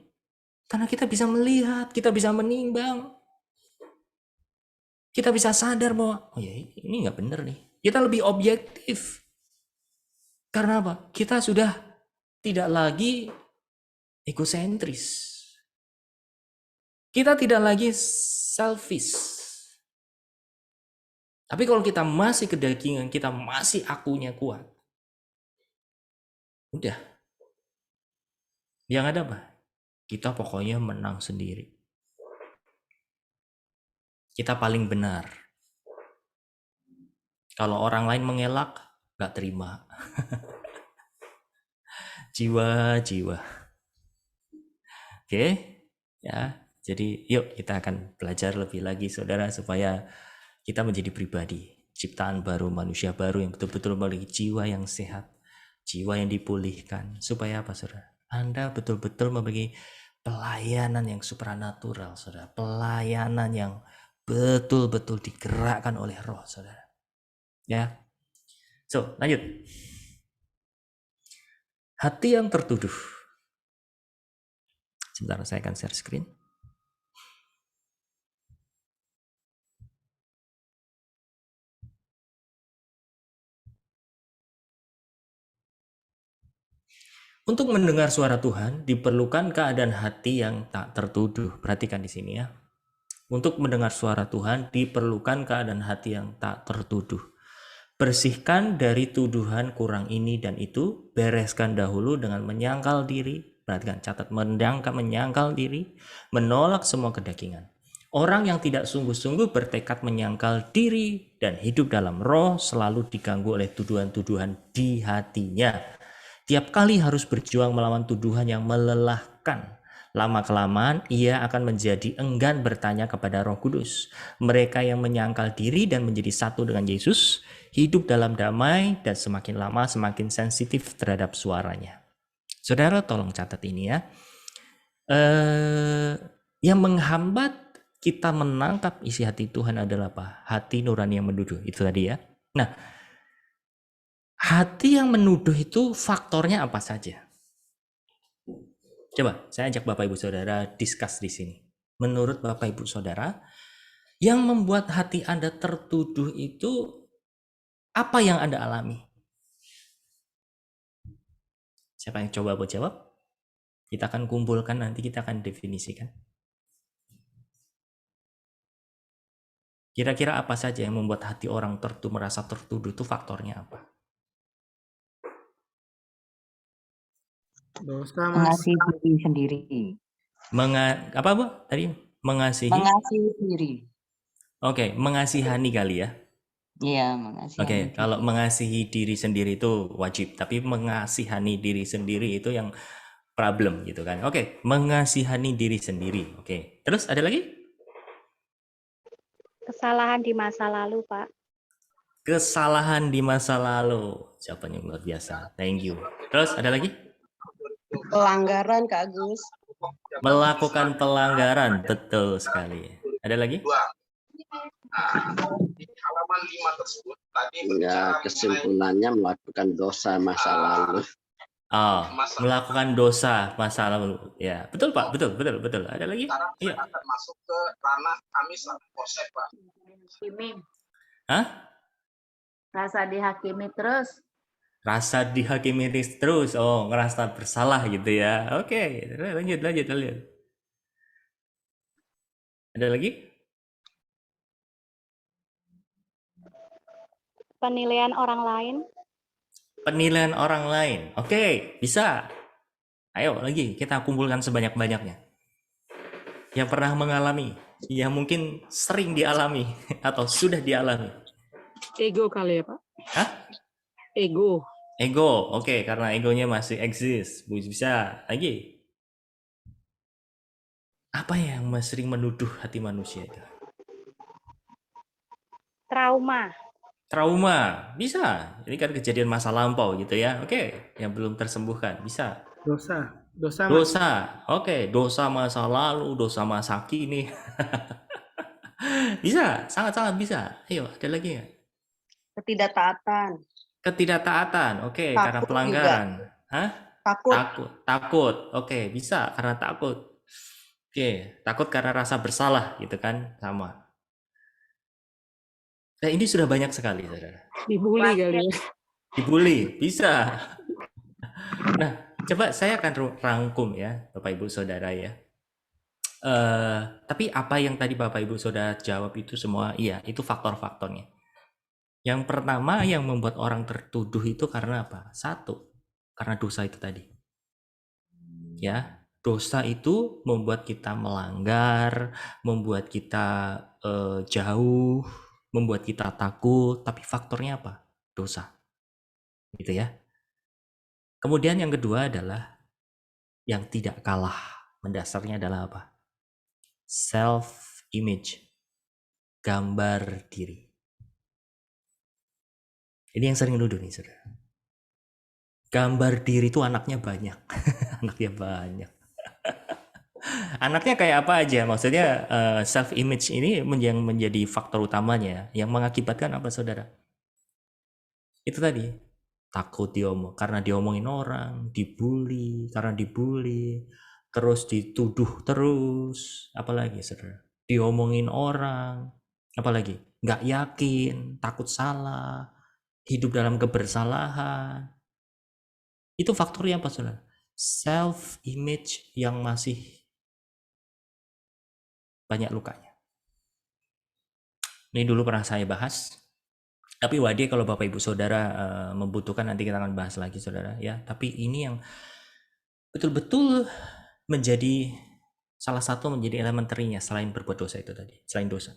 Karena kita bisa melihat, kita bisa menimbang. Kita bisa sadar bahwa, oh ya ini nggak bener nih. Kita lebih objektif. Karena apa? Kita sudah tidak lagi egosentris. Kita tidak lagi selfish. Tapi kalau kita masih kedagingan, kita masih akunya kuat. Udah. Yang ada apa? Kita pokoknya menang sendiri. Kita paling benar. Kalau orang lain mengelak, nggak terima. Jiwa-jiwa. Oke, ya. Jadi yuk kita akan belajar lebih lagi saudara supaya kita menjadi pribadi, ciptaan baru, manusia baru yang betul-betul memiliki jiwa yang sehat, jiwa yang dipulihkan. Supaya apa saudara? Anda betul-betul memiliki pelayanan yang supranatural saudara, pelayanan yang betul-betul digerakkan oleh roh saudara. Ya, so lanjut. Hati yang tertuduh. Sebentar saya akan share screen. Untuk mendengar suara Tuhan diperlukan keadaan hati yang tak tertuduh. Perhatikan di sini ya. Untuk mendengar suara Tuhan diperlukan keadaan hati yang tak tertuduh. Bersihkan dari tuduhan kurang ini dan itu, bereskan dahulu dengan menyangkal diri. Perhatikan, catat, menyangkal diri, menolak semua kedagingan. Orang yang tidak sungguh-sungguh bertekad menyangkal diri dan hidup dalam roh selalu diganggu oleh tuduhan-tuduhan di hatinya. Tiap kali harus berjuang melawan tuduhan yang melelahkan. Lama-kelamaan ia akan menjadi enggan bertanya kepada Roh Kudus. Mereka yang menyangkal diri dan menjadi satu dengan Yesus, hidup dalam damai dan semakin lama semakin sensitif terhadap suaranya. Saudara tolong catat ini ya. Yang menghambat kita menangkap isi hati Tuhan adalah apa? Hati nurani yang menuduh. Itu tadi ya. Nah, hati yang menuduh itu faktornya apa saja? Coba saya ajak Bapak Ibu Saudara discuss di sini. Menurut Bapak Ibu Saudara, yang membuat hati Anda tertuduh itu apa yang Anda alami? Siapa yang coba buat jawab? Kita akan kumpulkan nanti kita akan definisikan. Kira-kira apa saja yang membuat hati orang merasa tertuduh itu faktornya apa? Dosa, Mas. Mengasihi diri sendiri. Apa Bu? Tadi mengasihi? Mengasihi diri. Oke, mengasihani kali ya. Iya, mengasihi Oke, diri. kalau mengasihi diri sendiri itu wajib, tapi mengasihani diri sendiri itu yang problem gitu kan. Oke, mengasihani diri sendiri. Oke. Terus ada lagi? Kesalahan di masa lalu, Pak. Kesalahan di masa lalu. Jawaban yang luar biasa. Thank you. Terus ada lagi? Pelanggaran, Kak Agus. Melakukan pelanggaran. Betul sekali. Ada lagi? Di halaman 5 tersebut tadi Ya, kesimpulannya melakukan dosa masa lalu. Oh, melakukan dosa masa lalu. Ya, betul Pak. Betul. Ada lagi? Sekarang Iya. saya akan masuk ke ranah Kamis Polsek, Pak. Hah? Rasa dihakimi terus. Rasa dihakimi terus. Oh, ngerasa bersalah gitu ya. Oke, lanjut. Ada lagi? Penilaian orang lain. Penilaian orang lain. Oke, bisa. Ayo lagi, kita kumpulkan sebanyak-banyaknya. Yang pernah mengalami, yang mungkin sering dialami, atau sudah dialami. Ego kali ya, Pak? Hah? Ego. Ego, oke, karena egonya masih eksis. Bisa lagi. Apa yang sering menuduh hati manusia itu? Trauma. Trauma, bisa. Ini kan kejadian masa lampau gitu ya. Oke, yang belum tersembuhkan, bisa. Dosa. Dosa, Mas. Dosa, oke, dosa masa lalu, dosa masa kini. Bisa, sangat-sangat bisa. Ayo, ada lagi nggak? Ketidaktaatan. Ketidaktaatan, oke, karena Takut pelanggaran. Hah? Takut. Takut, oke, bisa karena takut. Oke, takut karena rasa bersalah gitu kan, sama. Nah, ini sudah banyak sekali, saudara. Dibully kali ya. Dibully, bisa. Nah, coba saya akan rangkum ya, Bapak Ibu Saudara ya. Tapi apa yang tadi Bapak Ibu Saudara jawab itu semua, iya, itu faktor-faktornya. Yang pertama yang membuat orang tertuduh itu karena apa? Satu, karena dosa itu tadi. Ya, dosa itu membuat kita melanggar, membuat kita jauh, membuat kita takut, tapi faktornya apa? Dosa. Gitu ya. Kemudian yang kedua adalah yang tidak kalah. Mendasarnya adalah apa? Self image. Gambar diri. Ini yang sering nuduh nih, saudara. Gambar diri itu anaknya banyak. Anaknya banyak. Anaknya kayak apa aja? Maksudnya self image ini yang menjadi faktor utamanya. Yang mengakibatkan apa, saudara? Itu tadi. Takut karena diomongin orang, dibully, karena dibully, terus dituduh terus, apalagi saudara, diomongin orang, apalagi nggak yakin, takut salah, hidup dalam kebersalahan. Itu faktornya apa, saudara? Self image yang masih banyak lukanya. Ini dulu pernah saya bahas. Tapi Wadi, kalau Bapak Ibu Saudara membutuhkan, nanti kita akan bahas lagi, saudara ya. Tapi ini yang betul-betul menjadi salah satu menjadi elementerinya selain berbuat dosa itu tadi, selain dosa.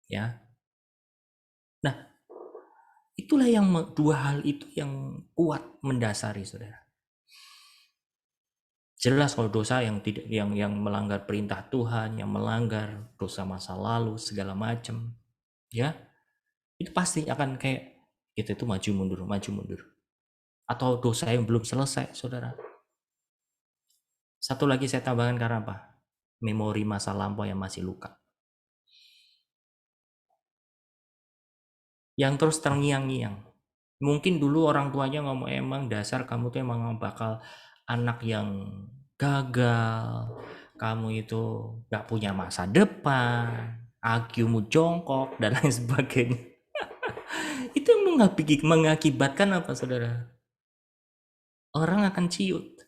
Ya. Nah, itulah yang dua hal itu yang kuat mendasari, saudara. Jelas kalau dosa yang tidak yang melanggar perintah Tuhan, yang melanggar dosa masa lalu segala macam, ya. Itu pasti akan kayak itu maju mundur. Atau dosa yang belum selesai, saudara. Satu lagi saya tambahkan karena apa? Memori masa lampau yang masih luka. Yang terus terngiang-ngiang. Mungkin dulu orang tuanya ngomong, emang dasar kamu tuh emang bakal anak yang gagal. Kamu itu gak punya masa depan. IQ-mu jongkok dan lain sebagainya. Itu mengakibatkan apa, saudara? Orang akan ciut.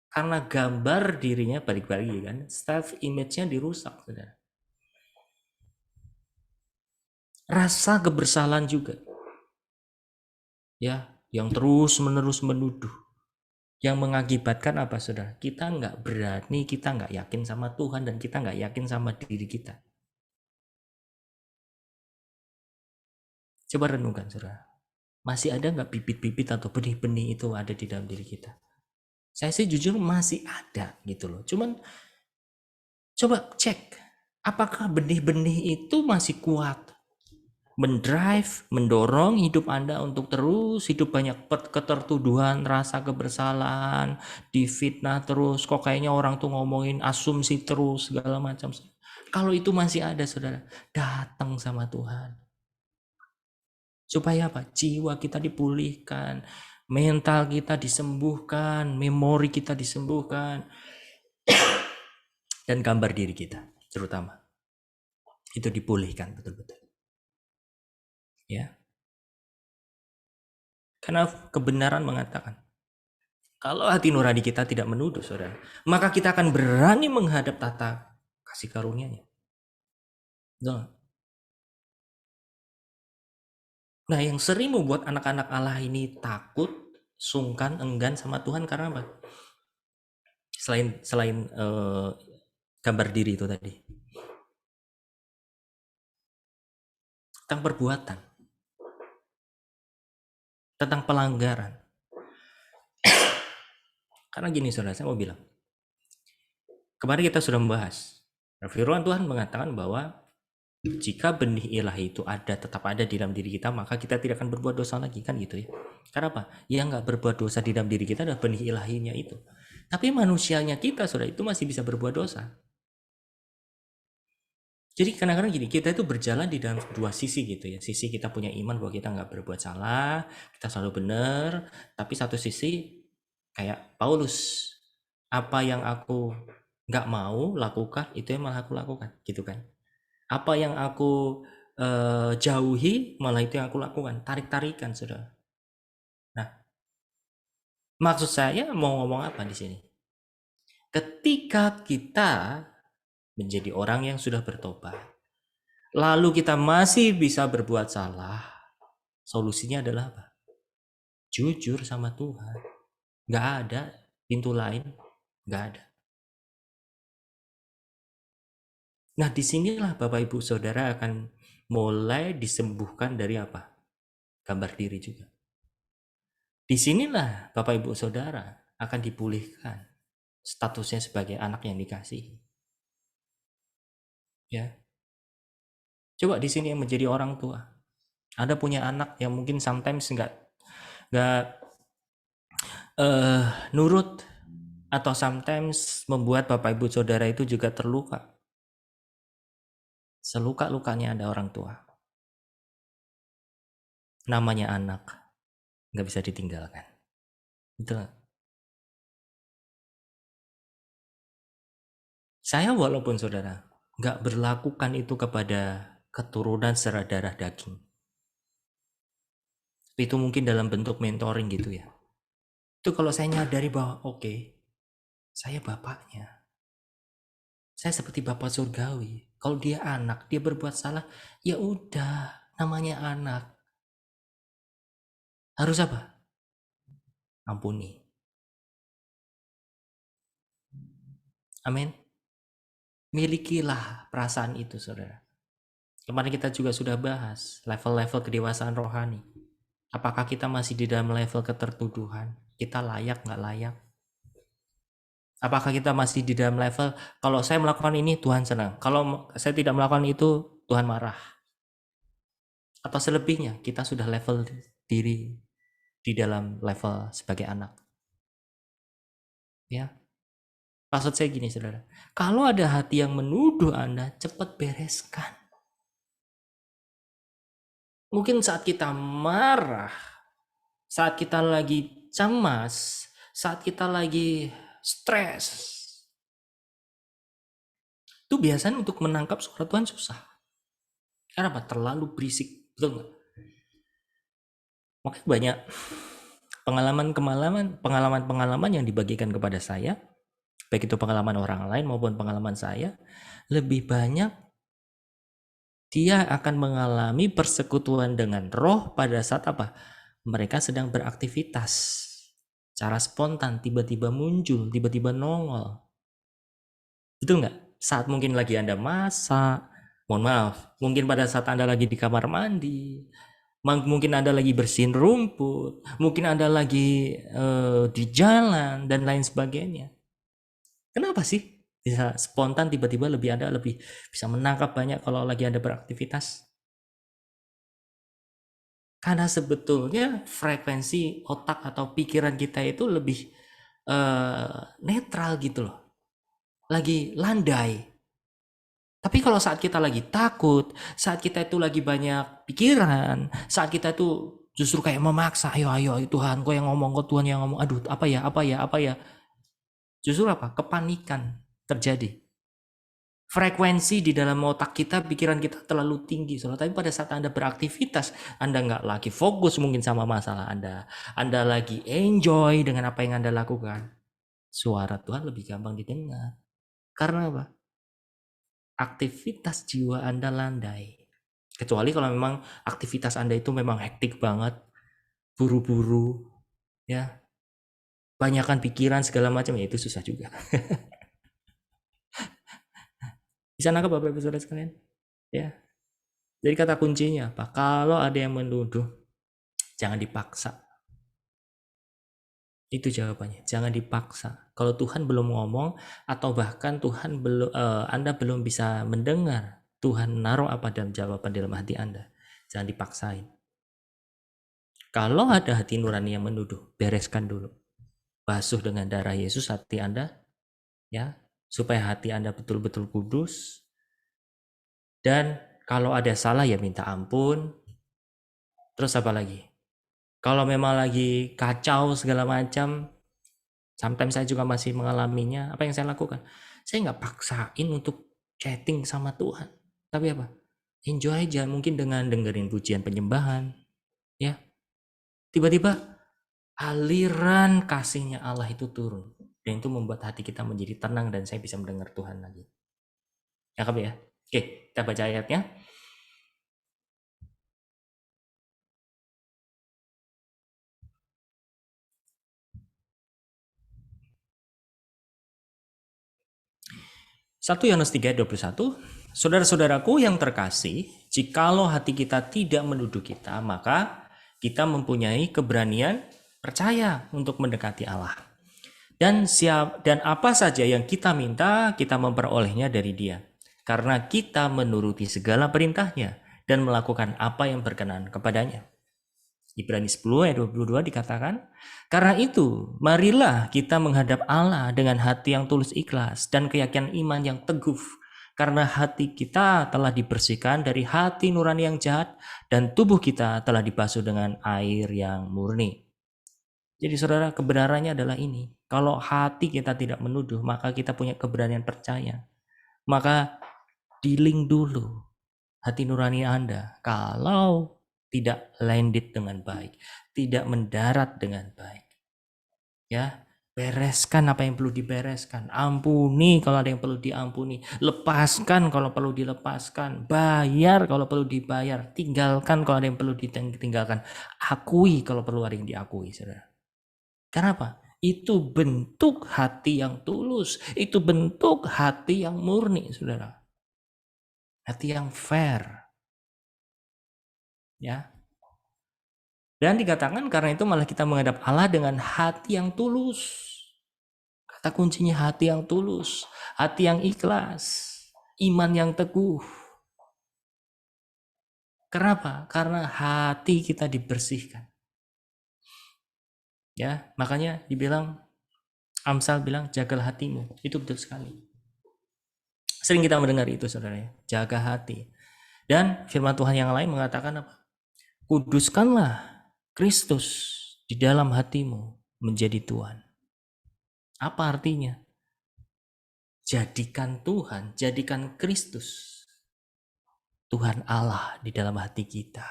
Karena gambar dirinya balik-balik kan, self image-nya dirusak, saudara. Rasa kebersalaan juga. Ya, yang terus-menerus menuduh. Yang mengakibatkan apa, saudara? Kita nggak berani, kita nggak yakin sama Tuhan, dan kita nggak yakin sama diri kita. Coba renungkan, saudara. Masih ada nggak bibit-bibit atau benih-benih itu ada di dalam diri kita? Saya sih jujur masih ada gitu loh. Cuman coba cek, apakah benih-benih itu masih kuat mendrive, mendorong hidup Anda untuk terus hidup banyak ketertuduhan, rasa kebersalahan, difitnah terus, kok kayaknya orang tuh ngomongin asumsi terus, segala macam. Kalau itu masih ada, saudara, datang sama Tuhan. Supaya apa? Jiwa kita dipulihkan, mental kita disembuhkan, memori kita disembuhkan, dan gambar diri kita terutama itu dipulihkan betul-betul. Ya. Karena kebenaran mengatakan, kalau hati nurani kita tidak menuduh, saudara, maka kita akan berani menghadap tata kasih karunia-Nya. Betul. Nah, yang sering membuat anak-anak Allah ini takut, sungkan, enggan sama Tuhan karena apa? Selain gambar diri itu tadi. Tentang perbuatan. Tentang pelanggaran. Karena gini saudara, saya mau bilang. Kemarin kita sudah membahas. Firman Tuhan mengatakan bahwa jika benih ilahi itu tetap ada di dalam diri kita, maka kita tidak akan berbuat dosa lagi, kan gitu ya. Karena apa? Yang nggak berbuat dosa di dalam diri kita adalah benih ilahinya itu. Tapi manusianya kita, saudara, itu masih bisa berbuat dosa. Jadi kadang-kadang gini, kita itu berjalan di dalam dua sisi gitu ya. Sisi kita punya iman bahwa kita nggak berbuat salah, kita selalu benar. Tapi satu sisi kayak Paulus, apa yang aku nggak mau lakukan, itu yang malah aku lakukan, gitu kan. Apa yang aku jauhi, malah itu yang aku lakukan. Tarik-tarikan, saudara. Nah, maksud saya mau ngomong apa di sini? Ketika kita menjadi orang yang sudah bertobat, lalu kita masih bisa berbuat salah, solusinya adalah apa? Jujur sama Tuhan. Gak ada pintu lain, gak ada. Nah, disinilah Bapak Ibu Saudara akan mulai disembuhkan dari apa? Gambar diri juga. Disinilah Bapak Ibu Saudara akan dipulihkan statusnya sebagai anak yang dikasihi. Ya. Coba di sini yang menjadi orang tua. Ada punya anak yang mungkin sometimes nggak nurut, atau sometimes membuat Bapak Ibu Saudara itu juga terluka. Seluka-lukanya ada orang tua. Namanya anak, nggak bisa ditinggalkan. Betul. Saya walaupun saudara nggak berlakukan itu kepada keturunan secara darah daging, itu mungkin dalam bentuk mentoring gitu ya. Itu kalau saya nyadari bahwa oke, saya bapaknya, saya seperti bapak surgawi. Kalau dia anak, dia berbuat salah, ya udah, namanya anak. Harus apa? Ampuni. Amin. Milikilah perasaan itu, saudara. Kemarin kita juga sudah bahas level-level kedewasaan rohani. Apakah kita masih di dalam level ketertuduhan? Kita layak nggak layak? Apakah kita masih di dalam level, kalau saya melakukan ini, Tuhan senang. Kalau saya tidak melakukan itu, Tuhan marah. Atau selebihnya, kita sudah level diri di dalam level sebagai anak. Ya. Maksud saya gini, saudara. Kalau ada hati yang menuduh Anda, cepat bereskan. Mungkin saat kita marah, saat kita lagi cemas, saat kita lagi stres, itu biasanya untuk menangkap suara Tuhan susah. Karena apa? Terlalu berisik. Betul nggak? Makanya banyak pengalaman yang dibagikan kepada saya, baik itu pengalaman orang lain maupun pengalaman saya, lebih banyak dia akan mengalami persekutuan dengan roh pada saat apa? Mereka sedang beraktivitas. Cara spontan, tiba-tiba muncul, tiba-tiba nongol. Betul nggak? Saat mungkin lagi Anda masak, mohon maaf, mungkin pada saat Anda lagi di kamar mandi, mungkin Anda lagi bersihin rumput, mungkin Anda lagi di jalan, dan lain sebagainya. Kenapa sih? Bisa spontan tiba-tiba Anda lebih bisa menangkap banyak kalau lagi Anda beraktivitas. Karena sebetulnya frekuensi otak atau pikiran kita itu lebih netral gitu loh. Lagi landai. Tapi kalau saat kita lagi takut, saat kita itu lagi banyak pikiran, saat kita itu justru kayak memaksa, ayo Tuhan, kau yang ngomong, kau Tuhan yang ngomong, aduh apa ya. Justru apa? Kepanikan terjadi. Frekuensi di dalam otak kita, pikiran kita terlalu tinggi. Tapi pada saat Anda beraktivitas, Anda nggak lagi fokus mungkin sama masalah Anda. Anda lagi enjoy dengan apa yang Anda lakukan. Suara Tuhan lebih gampang didengar. Karena apa? Aktivitas jiwa Anda landai. Kecuali kalau memang aktivitas Anda itu memang hektik banget, buru-buru, ya. Banyakan pikiran segala macam, ya itu susah juga. Bisa nangkap Bapak Ibu Saudara sekalian? Ya. Jadi kata kuncinya apa? Kalau ada yang menuduh, jangan dipaksa. Itu jawabannya. Jangan dipaksa. Kalau Tuhan belum ngomong atau bahkan Tuhan belum Anda belum bisa mendengar, Tuhan naruh apa dalam jawaban dalam hati Anda. Jangan dipaksain. Kalau ada hati nurani yang menuduh, bereskan dulu. Basuh dengan darah Yesus hati Anda, ya, supaya hati Anda betul-betul kudus. Dan kalau ada salah ya minta ampun. Terus apa lagi? Kalau memang lagi kacau segala macam, sometimes saya juga masih mengalaminya. Apa yang saya lakukan? Saya nggak paksain untuk chatting sama Tuhan. Tapi apa? Enjoy aja, mungkin dengan dengerin pujian penyembahan. Ya, tiba-tiba aliran kasihnya Allah itu turun. Dan itu membuat hati kita menjadi tenang dan saya bisa mendengar Tuhan lagi. Cakep ya? Oke, kita baca ayatnya. Satu Yohanes 3:21, saudara-saudaraku yang terkasih, jikalau hati kita tidak menuduh kita, maka kita mempunyai keberanian percaya untuk mendekati Allah. Dan apa saja yang kita minta, kita memperolehnya dari Dia. Karena kita menuruti segala perintahnya dan melakukan apa yang berkenan kepadanya. Ibrani 10 ayat 22 dikatakan, karena itu marilah kita menghadap Allah dengan hati yang tulus ikhlas dan keyakinan iman yang teguh. Karena hati kita telah dibersihkan dari hati nurani yang jahat dan tubuh kita telah dibasuh dengan air yang murni. Jadi saudara, kebenarannya adalah ini. Kalau hati kita tidak menuduh, maka kita punya keberanian percaya. Maka dealing dulu hati nurani Anda. Kalau tidak landed dengan baik, tidak mendarat dengan baik, ya, bereskan apa yang perlu dibereskan, ampuni kalau ada yang perlu diampuni, lepaskan kalau perlu dilepaskan, bayar kalau perlu dibayar, tinggalkan kalau ada yang perlu ditinggalkan, akui kalau perlu ada yang diakui, saudara. Kenapa? Itu bentuk hati yang tulus, itu bentuk hati yang murni, saudara, hati yang fair. Ya. Dan dikatakan karena itu malah kita menghadap Allah dengan hati yang tulus. Kata kuncinya hati yang tulus, hati yang ikhlas, iman yang teguh. Kenapa? Karena hati kita dibersihkan. Ya, makanya dibilang Amsal bilang jagalah hatimu. Itu betul sekali. Sering kita mendengar itu, saudara, ya. Jaga hati. Dan firman Tuhan yang lain mengatakan apa? Kuduskanlah Kristus di dalam hatimu menjadi Tuhan. Apa artinya? Jadikan Tuhan, jadikan Kristus Tuhan Allah di dalam hati kita.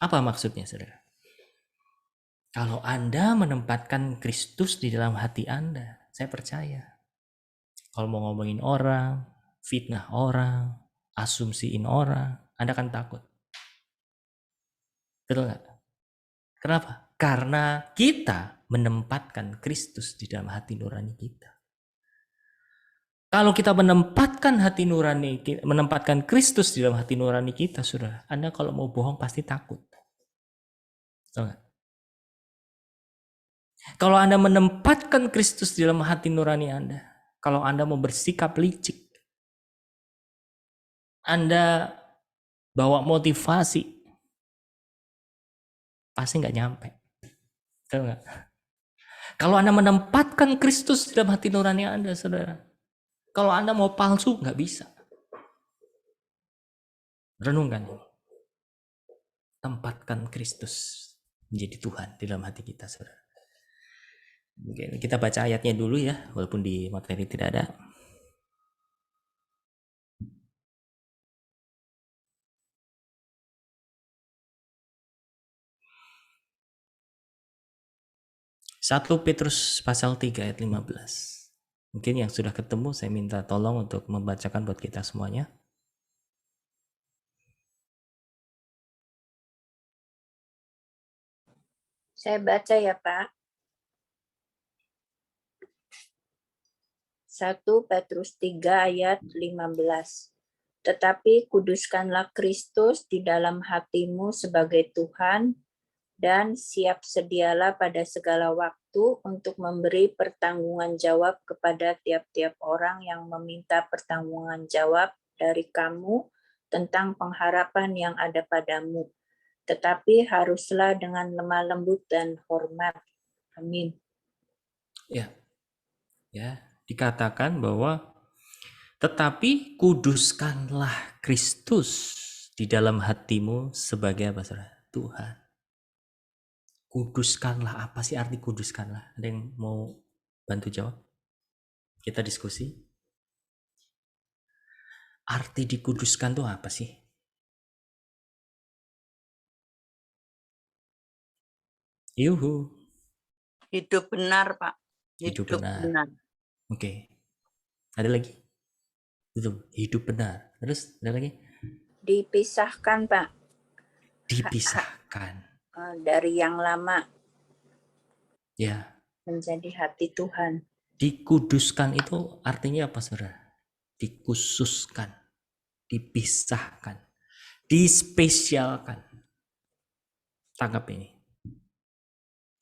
Apa maksudnya, saudara? Kalau Anda menempatkan Kristus di dalam hati Anda, saya percaya. Kalau mau ngomongin orang, fitnah orang, asumsiin orang, Anda akan takut. Betul nggak? Kenapa? Karena kita menempatkan Kristus di dalam hati nurani kita. Kalau kita menempatkan hati nurani, menempatkan Kristus di dalam hati nurani kita, saudara, Anda kalau mau bohong pasti takut. Betul nggak? Kalau Anda menempatkan Kristus di dalam hati nurani Anda, kalau Anda mau bersikap licik, Anda bawa motivasi, pasti nggak nyampe. Betul nggak? Kalau Anda menempatkan Kristus di dalam hati nurani Anda, saudara, kalau Anda mau palsu, nggak bisa. Renungkan ini. Tempatkan Kristus menjadi Tuhan di dalam hati kita, saudara. Oke, kita baca ayatnya dulu ya, walaupun di materi tidak ada. Satu Petrus pasal 3 ayat 15. Mungkin yang sudah ketemu saya minta tolong untuk membacakan buat kita semuanya. Saya baca ya, Pak. 1 Petrus 3 ayat 15. Tetapi kuduskanlah Kristus di dalam hatimu sebagai Tuhan, dan siap sedialah pada segala waktu untuk memberi pertanggungan jawab kepada tiap-tiap orang yang meminta pertanggungan jawab dari kamu tentang pengharapan yang ada padamu. Tetapi haruslah dengan lemah lembut dan hormat. Amin. Ya, dikatakan bahwa tetapi kuduskanlah Kristus di dalam hatimu sebagai apa, saudara? Tuhan. Kuduskanlah, apa sih arti kuduskanlah? Ada yang mau bantu jawab? Kita diskusi. Arti dikuduskan itu apa sih? Yuhu. Hidup benar, Pak. Hidup benar. Oke. Ada lagi? Itu hidup benar. Terus ada lagi? Dipisahkan, Pak. Dipisahkan. Dari yang lama. Ya. Menjadi hati Tuhan. Dikuduskan itu artinya apa, saudara? Dikhususkan, dipisahkan, dispesialkan. Tangkap ini.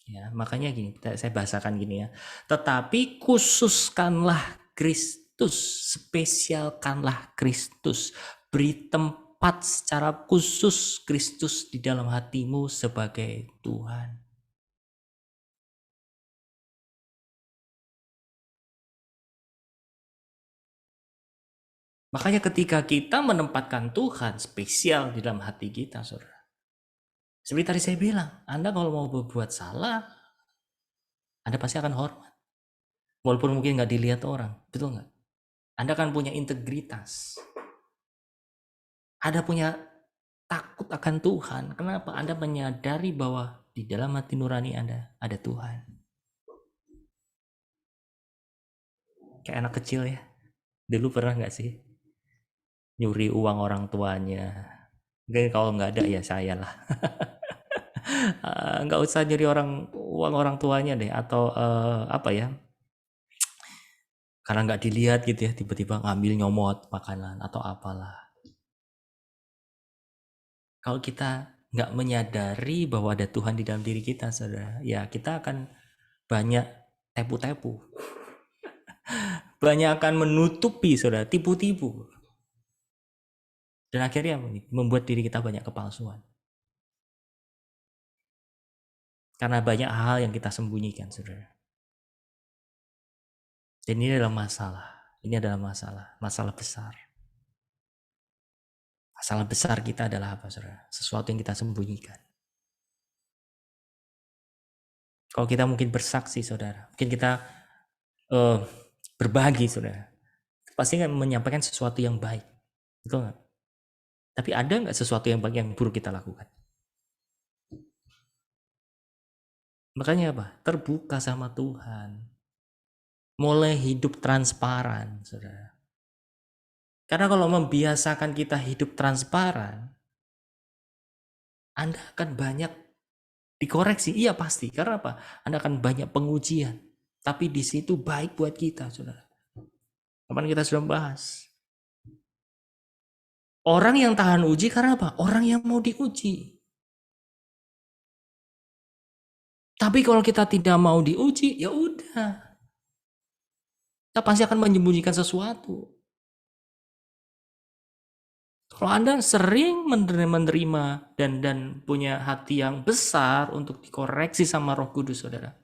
Ya, makanya gini, saya bahasakan gini ya. Tetapi khususkanlah Kristus, spesialkanlah Kristus, beri tempat secara khusus Kristus di dalam hatimu sebagai Tuhan. Makanya ketika kita menempatkan Tuhan spesial di dalam hati kita, saudara. Seperti tadi saya bilang, Anda kalau mau berbuat salah, Anda pasti akan hormat. Walaupun mungkin nggak dilihat orang, betul nggak? Anda akan punya integritas. Anda punya takut akan Tuhan. Kenapa? Anda menyadari bahwa di dalam hati nurani Anda ada Tuhan. Kayak anak kecil ya. Dulu pernah nggak sih nyuri uang orang tuanya? Mungkin kalau nggak ada ya saya lah. Nggak usah nyuri uang orang tuanya deh, atau apa ya, karena nggak dilihat gitu ya, tiba-tiba ngambil nyomot makanan atau apalah. Kalau kita nggak menyadari bahwa ada Tuhan di dalam diri kita, saudara, ya kita akan banyak tepu-tepu. Banyak akan menutupi, saudara, tipu-tipu. Dan akhirnya membuat diri kita banyak kepalsuan. Karena banyak hal yang kita sembunyikan, saudara. Dan ini adalah masalah. Ini adalah masalah besar. Masalah besar kita adalah apa, saudara? Sesuatu yang kita sembunyikan. Kalau kita mungkin bersaksi, saudara, mungkin kita berbagi, saudara, pasti kan menyampaikan sesuatu yang baik, betul nggak? Tapi ada nggak sesuatu yang baik yang buruk kita lakukan? Makanya apa? Terbuka sama Tuhan. Mulai hidup transparan, saudara. Karena kalau membiasakan kita hidup transparan, Anda akan banyak dikoreksi. Iya pasti. Karena apa? Anda akan banyak pengujian. Tapi di situ baik buat kita, saudara. Kapan kita sudah membahas. Orang yang tahan uji karena apa? Orang yang mau diuji. Tapi kalau kita tidak mau diuji, ya udah. Kita pasti akan menyembunyikan sesuatu. Kalau Anda sering menerima dan punya hati yang besar untuk dikoreksi sama Roh Kudus, saudara,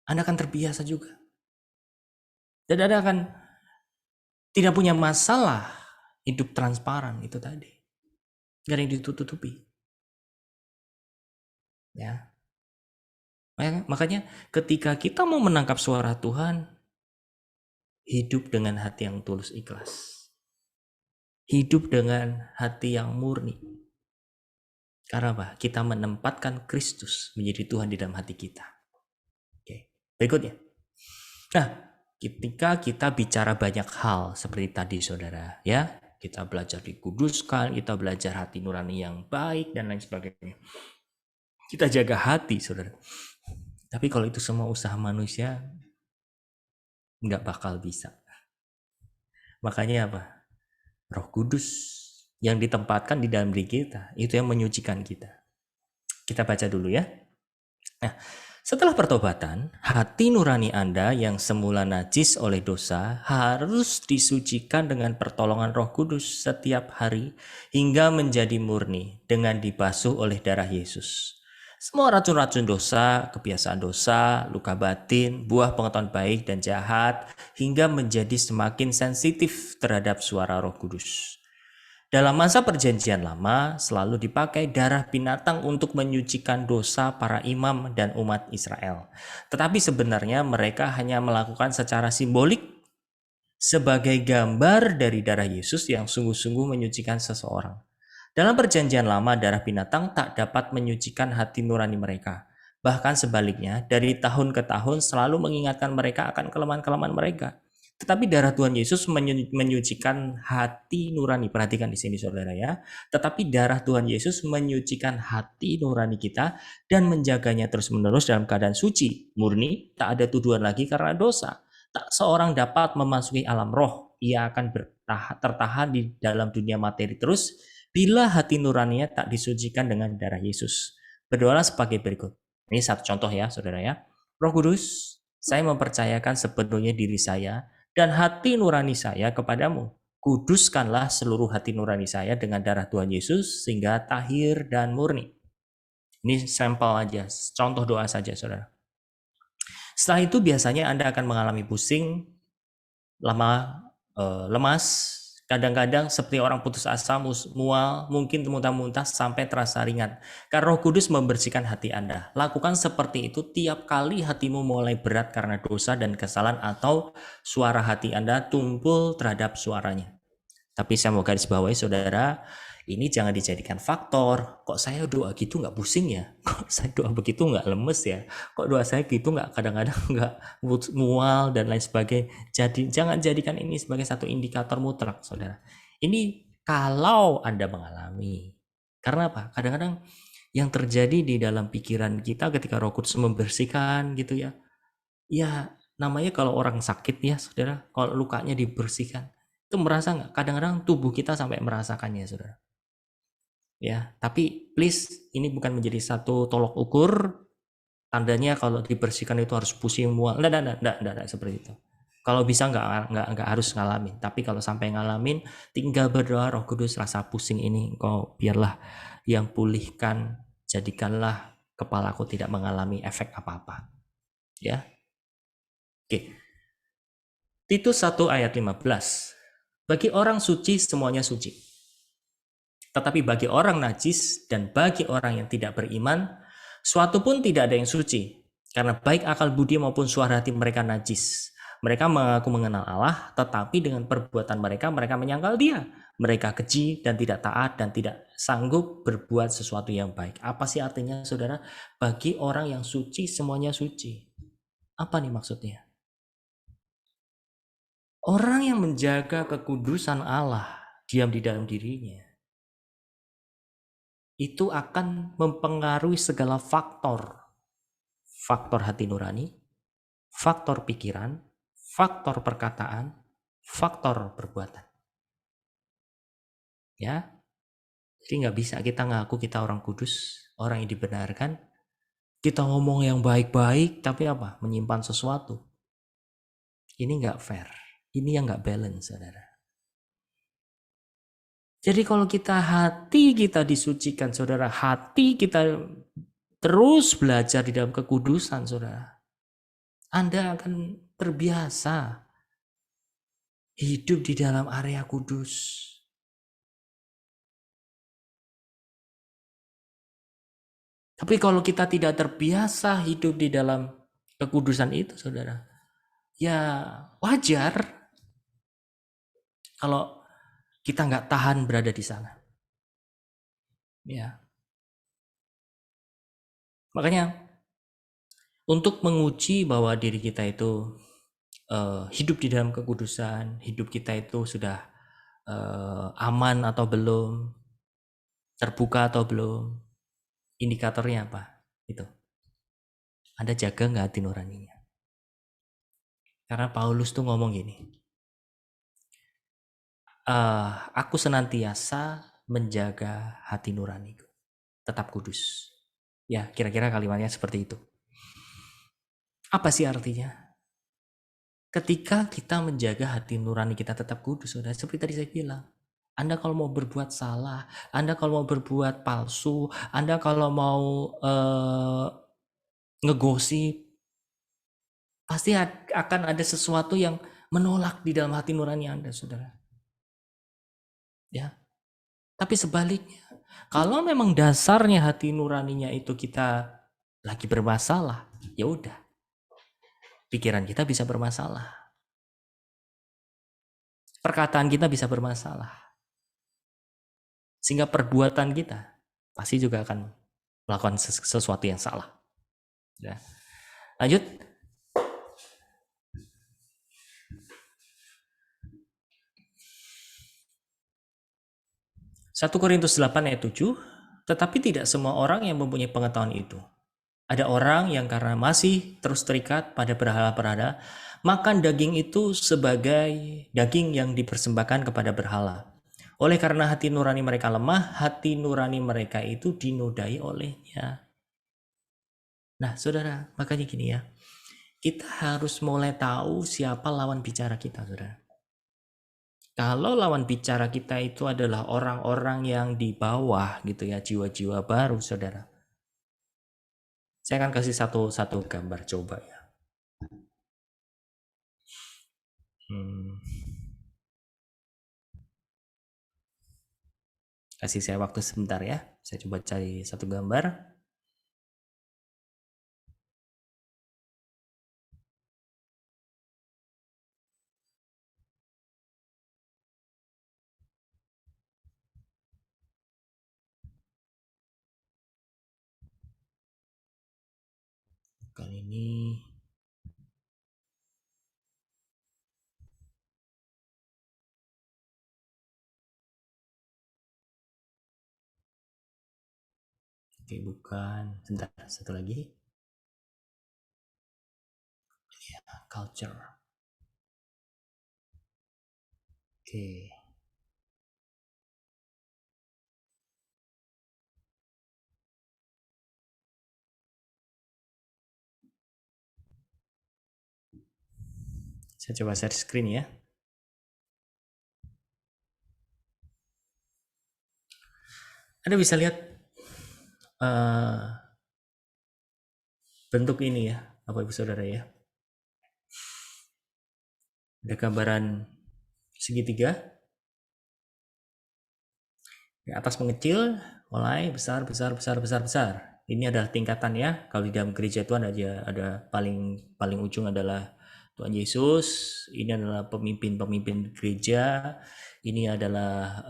Anda akan terbiasa juga. Dan Anda akan tidak punya masalah hidup transparan itu tadi. Gak ada yang ditutupi. Ya. Makanya ketika kita mau menangkap suara Tuhan, hidup dengan hati yang tulus ikhlas. Hidup dengan hati yang murni. Karena apa? Kita menempatkan Kristus menjadi Tuhan di dalam hati kita. Oke. Berikutnya. Nah, ketika kita bicara banyak hal seperti tadi, saudara, ya, kita belajar dikuduskan, kita belajar hati nurani yang baik dan lain sebagainya. Kita jaga hati, saudara. Tapi kalau itu semua usaha manusia, nggak bakal bisa. Makanya apa? Roh Kudus yang ditempatkan di dalam diri kita, itu yang menyucikan kita. Kita baca dulu ya. Nah, setelah pertobatan, hati nurani Anda yang semula najis oleh dosa harus disucikan dengan pertolongan Roh Kudus setiap hari hingga menjadi murni dengan dibasuh oleh darah Yesus. Semua racun-racun dosa, kebiasaan dosa, luka batin, buah pengetahuan baik dan jahat, hingga menjadi semakin sensitif terhadap suara Roh Kudus. Dalam masa perjanjian lama, selalu dipakai darah binatang untuk menyucikan dosa para imam dan umat Israel. Tetapi sebenarnya mereka hanya melakukan secara simbolik sebagai gambar dari darah Yesus yang sungguh-sungguh menyucikan seseorang. Dalam perjanjian lama, darah binatang tak dapat menyucikan hati nurani mereka. Bahkan sebaliknya, dari tahun ke tahun selalu mengingatkan mereka akan kelemahan-kelemahan mereka. Tetapi darah Tuhan Yesus menyucikan hati nurani. Perhatikan di sini saudara ya. Tetapi darah Tuhan Yesus menyucikan hati nurani kita dan menjaganya terus-menerus dalam keadaan suci, murni, tak ada tuduhan lagi karena dosa. Tak seorang dapat memasuki alam roh. Ia akan tertahan di dalam dunia materi terus bila hati nuraninya tak disucikan dengan darah Yesus. Berdoalah sebagai berikut. Ini satu contoh ya, saudara ya. Roh Kudus, saya mempercayakan sepenuhnya diri saya dan hati nurani saya kepadamu. Kuduskanlah seluruh hati nurani saya dengan darah Tuhan Yesus sehingga tahir dan murni. Ini sampel aja, contoh doa saja, saudara. Setelah itu biasanya Anda akan mengalami pusing, lemas, kadang-kadang seperti orang putus asa, mual, mungkin muntah-muntah sampai terasa ringan. Karena Roh Kudus membersihkan hati Anda. Lakukan seperti itu tiap kali hatimu mulai berat karena dosa dan kesalahan atau suara hati Anda tumpul terhadap suaranya. Tapi saya mau garis bawahi saudara, ini jangan dijadikan faktor. Kok saya doa gitu nggak pusing ya? Kok saya doa begitu nggak lemes ya? Kok doa saya gitu nggak kadang-kadang nggak mual dan lain sebagainya. Jadi jangan jadikan ini sebagai satu indikator mutlak, saudara. Ini kalau Anda mengalami. Karena apa? Kadang-kadang yang terjadi di dalam pikiran kita ketika Roh Kudus membersihkan gitu ya. Ya namanya kalau orang sakit ya, saudara. Kalau lukanya dibersihkan, itu merasa nggak? Kadang-kadang tubuh kita sampai merasakannya, saudara. Ya, tapi please ini bukan menjadi satu tolok ukur. Tandanya kalau dibersihkan itu harus pusing mual. Enggak seperti itu. Kalau bisa nggak harus ngalamin. Tapi kalau sampai ngalamin, tinggal berdoa Roh Kudus rasa pusing ini engkau biarlah yang pulihkan. Jadikanlah kepalaku tidak mengalami efek apa-apa. Ya. Oke. Titus 1 ayat 15. Bagi orang suci semuanya suci. Tetapi bagi orang najis dan bagi orang yang tidak beriman, suatu pun tidak ada yang suci. Karena baik akal budi maupun suara hati mereka najis. Mereka mengaku mengenal Allah, tetapi dengan perbuatan mereka menyangkal Dia. Mereka keji dan tidak taat dan tidak sanggup berbuat sesuatu yang baik. Apa sih artinya, saudara? Bagi orang yang suci semuanya suci. Apa nih maksudnya? Orang yang menjaga kekudusan Allah diam di dalam dirinya. Itu akan mempengaruhi segala faktor. Faktor hati nurani, faktor pikiran, faktor perkataan, faktor perbuatan. Ya, jadi nggak bisa kita ngaku kita orang kudus, orang yang dibenarkan. Kita ngomong yang baik-baik, tapi apa? Menyimpan sesuatu. Ini nggak fair. Ini yang nggak balance, saudara. Jadi kalau hati kita disucikan, saudara, hati kita terus belajar di dalam kekudusan, saudara, Anda akan terbiasa hidup di dalam area kudus. Tapi kalau kita tidak terbiasa hidup di dalam kekudusan itu, saudara, ya wajar kalau kita nggak tahan berada di sana. Ya. Makanya untuk menguji bahwa diri kita itu hidup di dalam kekudusan, hidup kita itu sudah aman atau belum, terbuka atau belum, indikatornya apa? Itu. Anda jaga nggak hati nuraninya? Karena Paulus tuh ngomong gini, aku senantiasa menjaga hati nuraniku, tetap kudus. Ya, kira-kira kalimatnya seperti itu. Apa sih artinya? Ketika kita menjaga hati nurani kita tetap kudus, saudara, seperti tadi saya bilang, Anda kalau mau berbuat salah, Anda kalau mau berbuat palsu, Anda kalau mau ngegosip, pasti akan ada sesuatu yang menolak di dalam hati nurani Anda, saudara. Ya, tapi sebaliknya, kalau memang dasarnya hati nuraninya itu kita lagi bermasalah, ya udah, pikiran kita bisa bermasalah, perkataan kita bisa bermasalah, sehingga perbuatan kita pasti juga akan melakukan sesuatu yang salah. Ya. Lanjut. 1 Korintus 8 ayat 7, tetapi tidak semua orang yang mempunyai pengetahuan itu. Ada orang yang karena masih terus terikat pada berhala-berhala, makan daging itu sebagai daging yang dipersembahkan kepada berhala. Oleh karena hati nurani mereka lemah, hati nurani mereka itu dinodai olehnya. Nah, saudara, makanya gini ya, kita harus mulai tahu siapa lawan bicara kita, saudara. Kalau lawan bicara kita itu adalah orang-orang yang di bawah gitu ya, jiwa-jiwa baru, saudara. Saya akan kasih satu gambar coba ya. Kasih saya waktu sebentar ya. Saya coba cari satu gambar. Kali ini oke, bukan. Sebentar, satu lagi. Ya, culture. Oke. Saya coba share screen ya. Anda bisa lihat bentuk ini ya, Bapak Ibu Saudara ya. Ada gambaran segitiga. Di atas mengecil, mulai besar. Ini adalah tingkatan ya. Kalau di dalam gereja itu ada paling ujung adalah Tuhan Yesus. Ini adalah pemimpin gereja. Ini adalah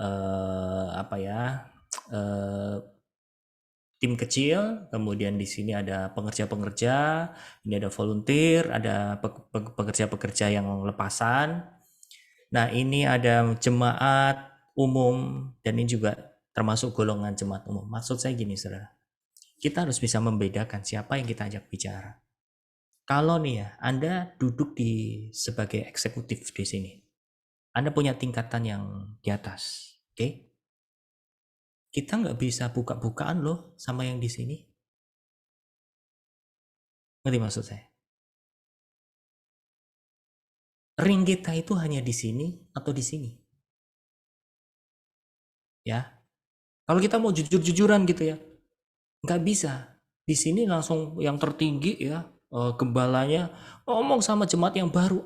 tim kecil. Kemudian di sini ada pengerja-pengerja. Ini ada volunteer, ada pekerja-pekerja yang lepasan. Nah, ini ada jemaat umum, dan ini juga termasuk golongan jemaat umum. Maksud saya gini, saudara, kita harus bisa membedakan siapa yang kita ajak bicara. Kalau nih ya, Anda duduk sebagai eksekutif di sini, Anda punya tingkatan yang di atas, oke? Kita nggak bisa buka-bukaan loh sama yang di sini. Ngerti maksud saya? Ring kita itu hanya di sini atau di sini. Ya, kalau kita mau jujur-jujuran gitu ya, nggak bisa. Di sini langsung yang tertinggi ya, gembalanya ngomong sama jemaat yang baru.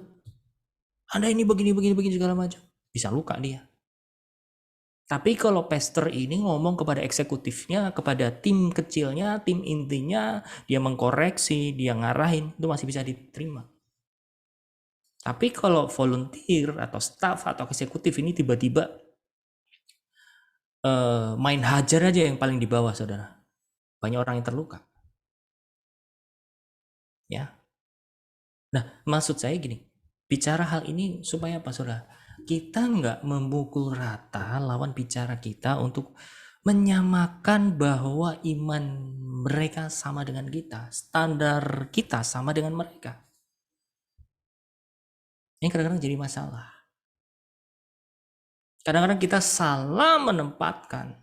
Anda ini begini segala macam, bisa luka dia. Tapi kalau pastor ini ngomong kepada eksekutifnya, kepada tim kecilnya, tim intinya, dia mengkoreksi, dia ngarahin, itu masih bisa diterima. Tapi kalau volunteer atau staff atau eksekutif ini tiba-tiba main hajar aja yang paling di bawah, saudara, banyak orang yang terluka. Ya. Nah, maksud saya gini, bicara hal ini supaya apa, saudara? Kita nggak memukul rata lawan bicara kita untuk menyamakan bahwa iman mereka sama dengan kita, standar kita sama dengan mereka. Ini kadang-kadang jadi masalah. Kadang-kadang kita salah menempatkan,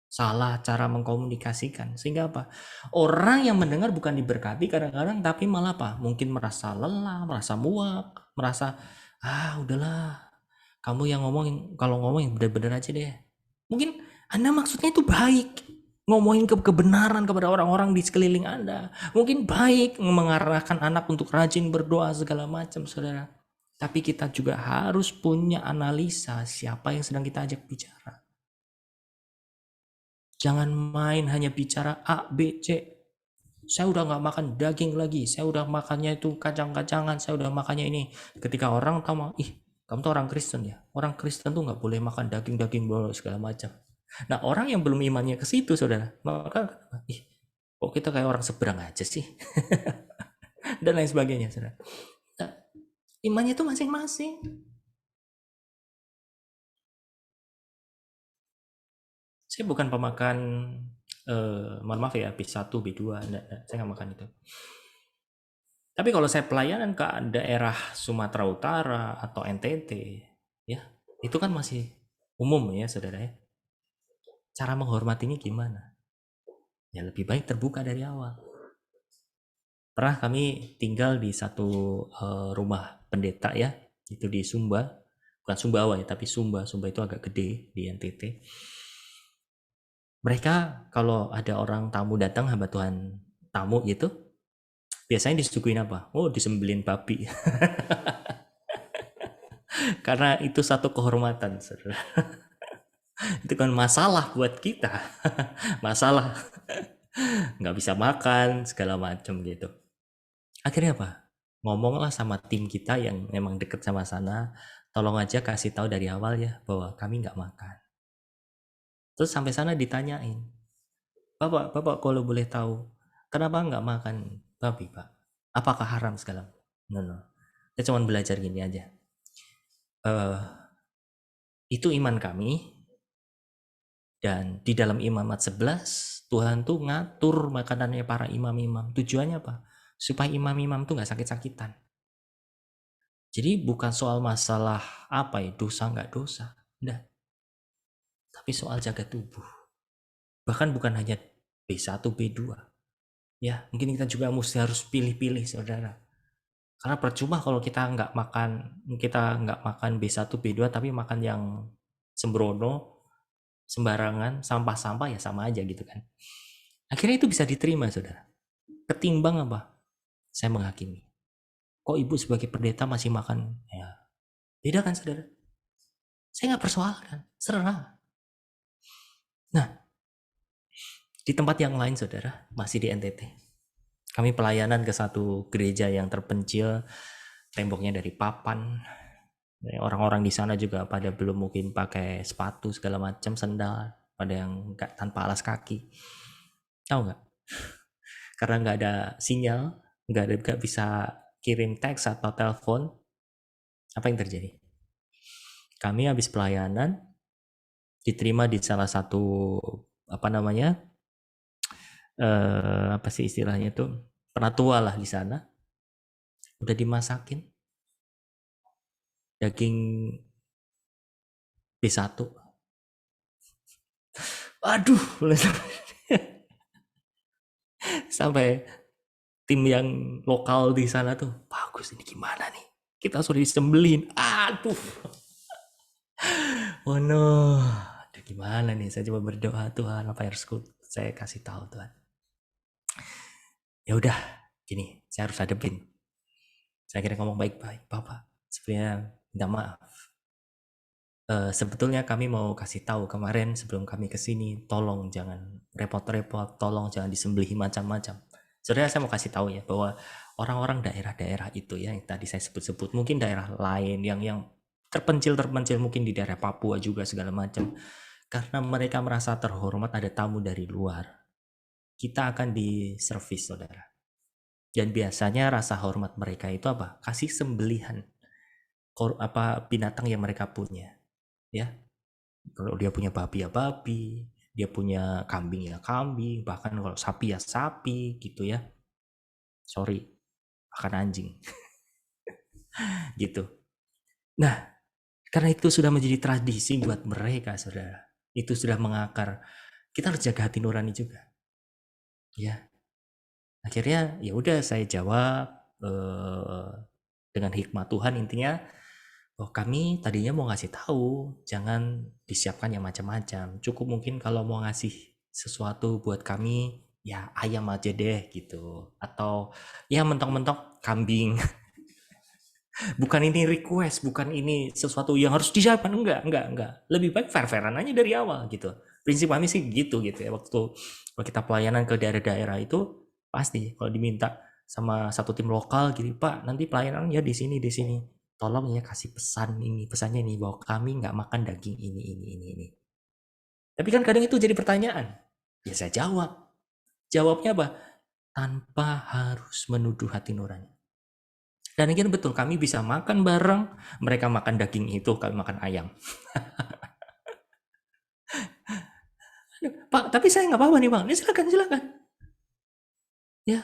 salah cara mengkomunikasikan. Sehingga apa? Orang yang mendengar bukan diberkati kadang-kadang, tapi malah apa? Mungkin merasa lelah, merasa muak, merasa, udahlah, kamu yang ngomong, kalau ngomong yang benar-benar aja deh. Mungkin Anda maksudnya itu baik, ngomongin kebenaran kepada orang-orang di sekeliling Anda. Mungkin baik mengarahkan anak untuk rajin berdoa segala macam, saudara. Tapi kita juga harus punya analisa siapa yang sedang kita ajak bicara. Jangan main hanya bicara A, B, C. Saya udah nggak makan daging lagi. Saya udah makannya itu kacang-kacangan. Saya udah makannya ini. Ketika orang tahu, kamu tuh orang Kristen ya. Orang Kristen tuh nggak boleh makan daging-daging segala macam. Nah, orang yang belum imannya ke situ, saudara, maka kok kita kayak orang seberang aja sih. Dan lain sebagainya, saudara. Nah, imannya itu masing-masing. Saya bukan pemakan, mohon maaf ya, B1, B2, enggak, saya nggak makan itu. Tapi kalau saya pelayanan ke daerah Sumatera Utara atau NTT, ya itu kan masih umum ya, saudara ya. Cara menghormatinya gimana? Ya lebih baik terbuka dari awal. Pernah kami tinggal di satu rumah pendeta ya, itu di Sumba, bukan Sumbawa ya, tapi Sumba itu agak gede di NTT. Mereka kalau ada orang tamu datang, hamba Tuhan tamu gitu, biasanya disuguhin apa? Disembelin babi. Karena itu satu kehormatan, saudara. Itu kan masalah buat kita. Masalah. Nggak bisa makan, segala macam gitu. Akhirnya apa? Ngomonglah sama tim kita yang memang deket sama sana, tolong aja kasih tahu dari awal ya bahwa kami nggak makan. Terus sampai sana ditanyain, Bapak kalau boleh tahu, kenapa nggak makan babi, Pak? Apakah haram segala? No. Saya cuma belajar gini aja. Itu iman kami, dan di dalam Imamat 11, Tuhan tuh ngatur makanannya para imam-imam. Tujuannya apa? Supaya imam-imam tuh nggak sakit-sakitan. Jadi bukan soal masalah dosa nggak dosa, enggak. Tapi soal jaga tubuh. Bahkan bukan hanya B1, B2. Ya, mungkin kita juga mesti harus pilih-pilih, saudara. Karena percuma kalau kita nggak makan B1, B2, tapi makan yang sembrono, sembarangan, sampah-sampah, ya sama aja gitu kan. Akhirnya itu bisa diterima, saudara. Ketimbang apa? Saya menghakimi. Kok ibu sebagai pendeta masih makan? Ya, beda kan, saudara? Saya nggak persoalkan, serah. Nah, di tempat yang lain, saudara, masih di NTT, kami pelayanan ke satu gereja yang terpencil, temboknya dari papan. Orang-orang di sana juga pada belum mungkin pakai sepatu segala macam, sendal, pada yang tanpa alas kaki. Tahu nggak? Karena nggak ada sinyal, nggak bisa kirim teks atau telepon. Apa yang terjadi? Kami habis pelayanan diterima di salah satu apa sih istilahnya itu, penatua lah di sana. Udah dimasakin daging B1. Aduh, sampai tim yang lokal di sana tuh, bagus, ini gimana nih? Kita sudah disembelin. Aduh. Oh no. Aduh, gimana nih? Saya coba berdoa, Tuhan, apa yang harus saya kasih tahu, Tuhan? Ya udah, gini, saya harus hadapin. Saya kira ngomong baik-baik, Bapak. Sebenarnya minta maaf. Sebetulnya kami mau kasih tahu kemarin sebelum kami kesini, tolong jangan repot-repot, tolong jangan disembelih macam-macam. Saudara, saya mau kasih tahu ya bahwa orang-orang daerah-daerah itu ya, yang tadi saya sebut-sebut, mungkin daerah lain yang terpencil mungkin di daerah Papua juga segala macam, karena mereka merasa terhormat ada tamu dari luar, kita akan diservis, saudara. Dan biasanya rasa hormat mereka itu apa? Kasih sembelihan binatang yang mereka punya. Ya, kalau dia punya babi ya babi, Dia punya kambing ya kambing, bahkan kalau sapi ya sapi gitu ya. Sorry, makan anjing. Gitu. Nah, karena itu sudah menjadi tradisi buat mereka, saudara. Itu sudah mengakar. Kita harus jaga hati nurani juga. Ya. Akhirnya ya udah saya jawab dengan hikmat Tuhan, intinya kami tadinya mau ngasih tahu jangan disiapkan yang macam-macam, cukup mungkin kalau mau ngasih sesuatu buat kami ya ayam aja deh gitu, atau ya mentok-mentok kambing. Bukan ini request, bukan ini sesuatu yang harus disiapkan, enggak, lebih baik fair-fairan aja dari awal gitu. Prinsip kami sih gitu ya. Waktu kita pelayanan ke daerah-daerah itu pasti kalau diminta sama satu tim lokal gitu, Pak nanti pelayanan ya di sini, tolong ya kasih pesannya ini bahwa kami nggak makan daging ini. Tapi kan kadang itu jadi pertanyaan, ya saya jawabnya apa? Tanpa harus menuduh hati nurani. Dan akhirnya betul, kami bisa makan bareng, mereka makan daging itu, kami makan ayam. Pak, tapi saya nggak apa-apa nih Bang, ini silakan. Ya.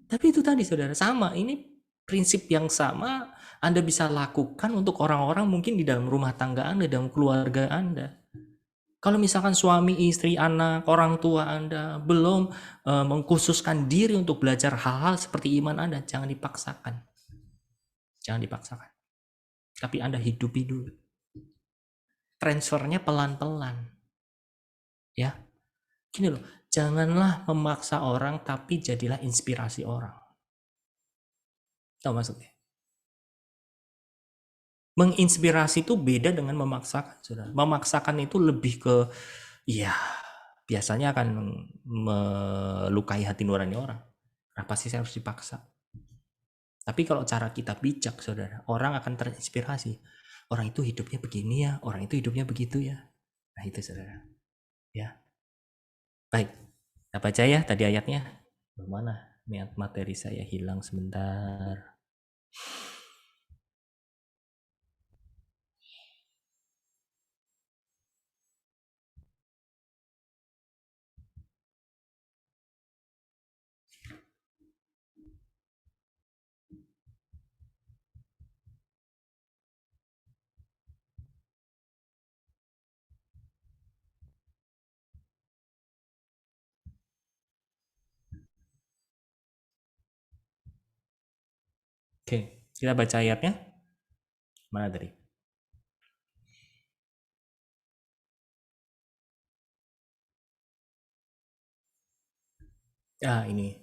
Tapi itu tadi saudara, sama, ini prinsip yang sama Anda bisa lakukan untuk orang-orang mungkin di dalam rumah tangga Anda, dalam keluarga Anda. Kalau misalkan suami, istri, anak, orang tua Anda belum mengkhususkan diri untuk belajar hal-hal seperti iman Anda, jangan dipaksakan. Tapi Anda hidupi dulu. Transfernya pelan-pelan. Ya. Gini loh, janganlah memaksa orang tapi jadilah inspirasi orang. Tahu maksudnya? Menginspirasi itu beda dengan memaksakan, saudara. Memaksakan itu lebih ke, ya biasanya akan melukai hati nurani orang. Kenapa sih saya harus dipaksa? Tapi kalau cara kita bijak, saudara, orang akan terinspirasi. Orang itu hidupnya begini ya, orang itu hidupnya begitu ya. Nah itu saudara. Ya. Baik, kita baca ya tadi ayatnya. Mana niat materi saya hilang sebentar. Oke, kita baca ayatnya. Mana tadi? Ini.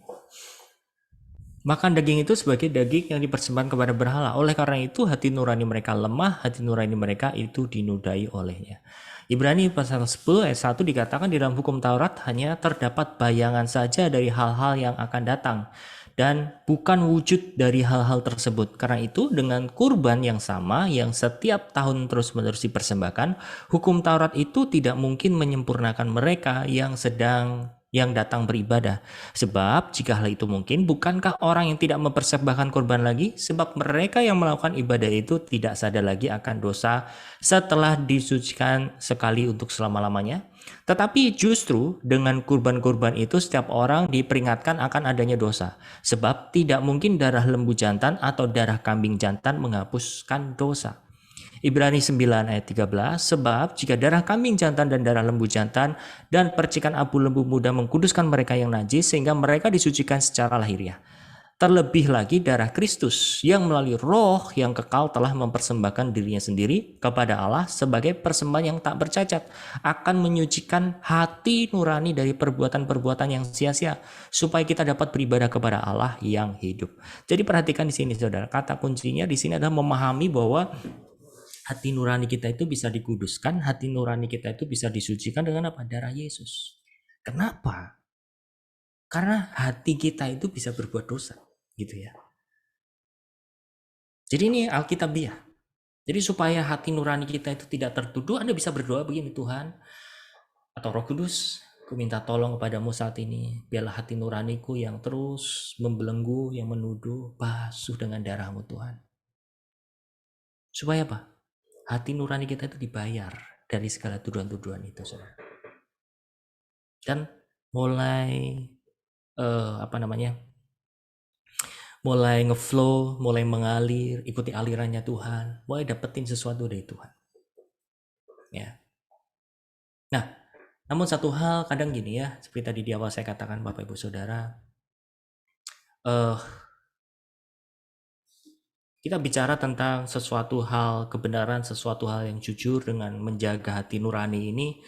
Makan daging itu sebagai daging yang dipersembahkan kepada berhala. Oleh karena itu hati nurani mereka lemah, hati nurani mereka itu dinudai olehnya. Ibrani pasal 10 ayat 1 dikatakan di dalam hukum Taurat hanya terdapat bayangan saja dari hal-hal yang akan datang dan bukan wujud dari hal-hal tersebut. Karena itu dengan kurban yang sama yang setiap tahun terus-menerus dipersembahkan, hukum Taurat itu tidak mungkin menyempurnakan mereka yang datang beribadah. Sebab jika hal itu mungkin, bukankah orang yang tidak mempersembahkan korban lagi? Sebab mereka yang melakukan ibadah itu tidak sadar lagi akan dosa setelah disucikan sekali untuk selama-lamanya. Tetapi justru dengan kurban-kurban itu setiap orang diperingatkan akan adanya dosa. Sebab tidak mungkin darah lembu jantan atau darah kambing jantan menghapuskan dosa. Ibrani 9 ayat 13, sebab jika darah kambing jantan dan darah lembu jantan dan percikan abu lembu muda mengkuduskan mereka yang najis sehingga mereka disucikan secara lahiriah. Terlebih lagi darah Kristus yang melalui roh yang kekal telah mempersembahkan dirinya sendiri kepada Allah sebagai persembahan yang tak bercacat, akan menyucikan hati nurani dari perbuatan-perbuatan yang sia-sia supaya kita dapat beribadah kepada Allah yang hidup. Jadi perhatikan di sini saudara, kata kuncinya di sini adalah memahami bahwa hati nurani kita itu bisa dikuduskan, hati nurani kita itu bisa disucikan dengan apa? Darah Yesus. Kenapa? Karena hati kita itu bisa berbuat dosa, gitu ya. Jadi ini Alkitabiah. Jadi supaya hati nurani kita itu tidak tertuduh, Anda bisa berdoa begini, Tuhan atau Roh Kudus, aku minta tolong kepadamu saat ini, biarlah hati nuraniku yang terus membelenggu, yang menuduh, basuh dengan darah-Mu Tuhan. Supaya apa? Hati nurani kita itu dibayar dari segala tuduhan-tuduhan itu, saudara. Dan mulai mulai ngeflow, mulai mengalir, ikuti alirannya Tuhan, mulai dapetin sesuatu dari Tuhan. Ya. Nah, namun satu hal kadang gini ya, seperti tadi di awal saya katakan Bapak Ibu Saudara, kita bicara tentang sesuatu hal kebenaran, sesuatu hal yang jujur dengan menjaga hati nurani ini,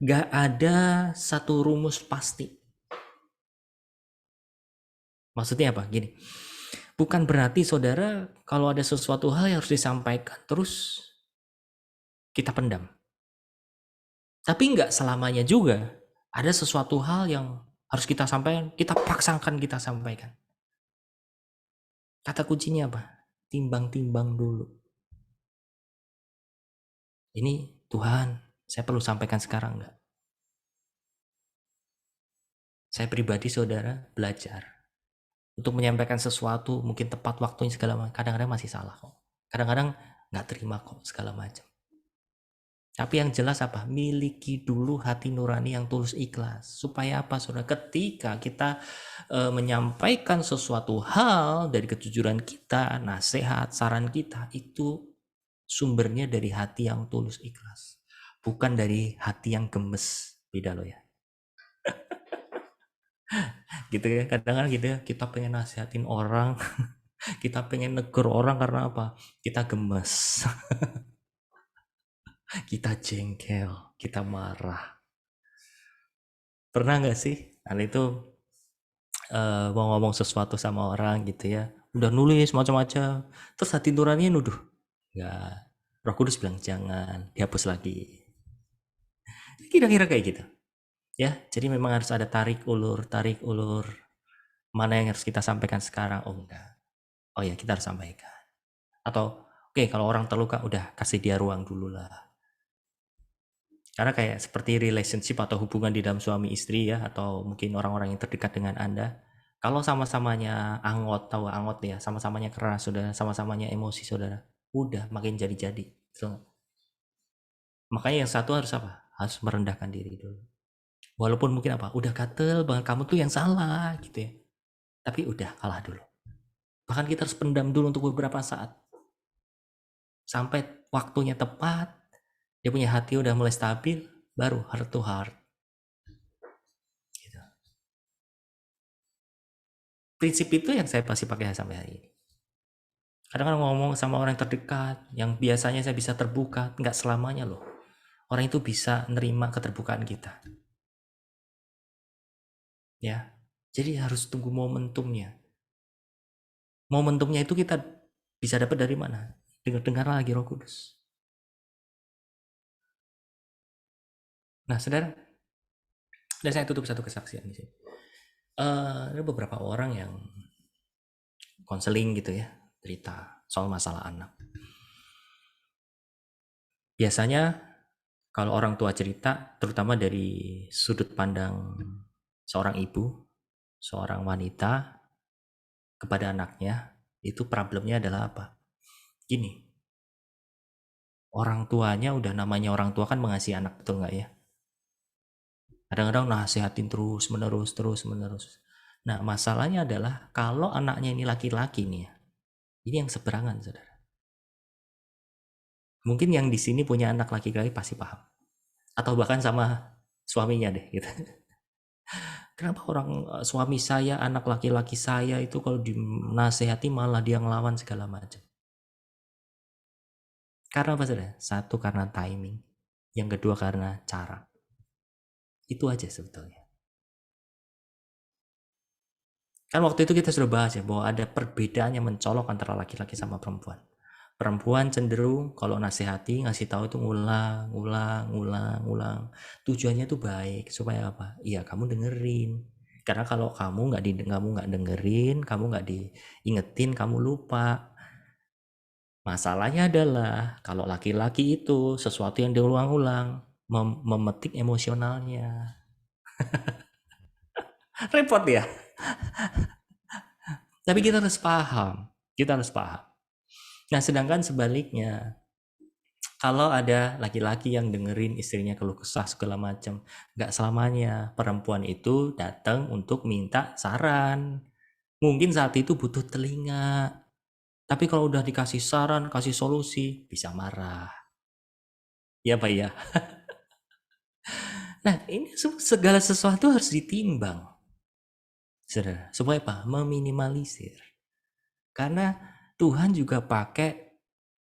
gak ada satu rumus pasti. Maksudnya apa? Gini, bukan berarti saudara kalau ada sesuatu hal yang harus disampaikan terus kita pendam. Tapi nggak selamanya juga ada sesuatu hal yang harus kita sampaikan, kita paksakan kita sampaikan. Kata kuncinya apa? Timbang-timbang dulu. Ini Tuhan, saya perlu sampaikan sekarang nggak? Saya pribadi saudara belajar untuk menyampaikan sesuatu mungkin tepat waktunya segala macam. Kadang-kadang masih salah kok. Kadang-kadang nggak terima kok segala macam. Tapi yang jelas apa? Miliki dulu hati nurani yang tulus ikhlas. Supaya apa saudara? Ketika kita menyampaikan sesuatu hal dari kejujuran kita, nasihat, saran kita, itu sumbernya dari hati yang tulus ikhlas. Bukan dari hati yang gemes. Beda loh ya. Gitu ya, kadang-kadang gitu ya, kita pengen nasihatin orang, kita pengen negur orang karena apa? Kita gemes. Kita jengkel, kita marah. Pernah nggak sih hal itu mau ngomong sesuatu sama orang gitu ya, udah nulis macam-macam, terus hati nuraninya nuduh, nggak, Roh Kudus bilang jangan, dihapus lagi. Kira-kira kayak gitu ya. Jadi memang harus ada tarik ulur, mana yang harus kita sampaikan sekarang, oh enggak, oh ya kita harus sampaikan, atau oke, kalau orang terluka udah kasih dia ruang dulu lah. Karena kayak seperti relationship atau hubungan di dalam suami istri ya, atau mungkin orang-orang yang terdekat dengan Anda, kalau sama-samanya angot, tahu angot ya, sama-samanya keras saudara, sama-samanya emosi saudara, udah makin jadi-jadi. So, makanya yang satu harus apa? Harus merendahkan diri dulu. Walaupun mungkin apa? Udah gatel banget, kamu tuh yang salah gitu ya. Tapi udah kalah dulu. Bahkan kita harus pendam dulu untuk beberapa saat. Sampai waktunya tepat, dia punya hati udah mulai stabil, baru heart to heart. Gitu. Prinsip itu yang saya pasti pakai sampai hari ini. Kadang-kadang ngomong sama orang terdekat, yang biasanya saya bisa terbuka, nggak selamanya loh. Orang itu bisa nerima keterbukaan kita. Ya, jadi harus tunggu momentumnya. Momentumnya itu kita bisa dapat dari mana? Dengar lagi Roh Kudus. Nah, saudara, dan saya tutup satu kesaksian di sini. Ada beberapa orang yang konseling gitu ya, cerita soal masalah anak. Biasanya kalau orang tua cerita, terutama dari sudut pandang seorang ibu, seorang wanita kepada anaknya, itu problemnya adalah apa? Gini, orang tuanya udah, namanya orang tua kan mengasihi anak, betul nggak ya? Kadang-kadang nasihatin terus menerus. Nah, masalahnya adalah kalau anaknya ini laki-laki nih ya, ini yang seberangan saudara. Mungkin yang di sini punya anak laki-laki pasti paham, atau bahkan sama suaminya deh gitu. Kenapa orang suami saya, anak laki-laki saya itu kalau dinasehati malah dia ngelawan segala macam? Karena apa saudara? Satu, karena timing. Yang kedua, karena cara. Itu aja sebetulnya. Kan waktu itu kita sudah bahas ya, bahwa ada perbedaan yang mencolok antara laki-laki sama perempuan. Perempuan cenderung kalau nasihati, ngasih tahu itu ngulang. Tujuannya itu baik, supaya apa? Iya, kamu dengerin. Karena kalau kamu nggak dengerin, kamu nggak diingetin, kamu lupa. Masalahnya adalah kalau laki-laki itu sesuatu yang diulang-ulang, memetik emosionalnya. Repot ya. Tapi kita harus paham. Nah, sedangkan sebaliknya, Kalau ada laki-laki yang dengerin istrinya keluh kesah segala macam, nggak selamanya perempuan itu datang untuk minta saran. Mungkin saat itu butuh telinga. Tapi kalau udah dikasih saran, kasih solusi, bisa marah. Ya Pak ya. Nah, ini segala sesuatu harus ditimbang. Saudara, supaya apa? Meminimalisir. Karena Tuhan juga pakai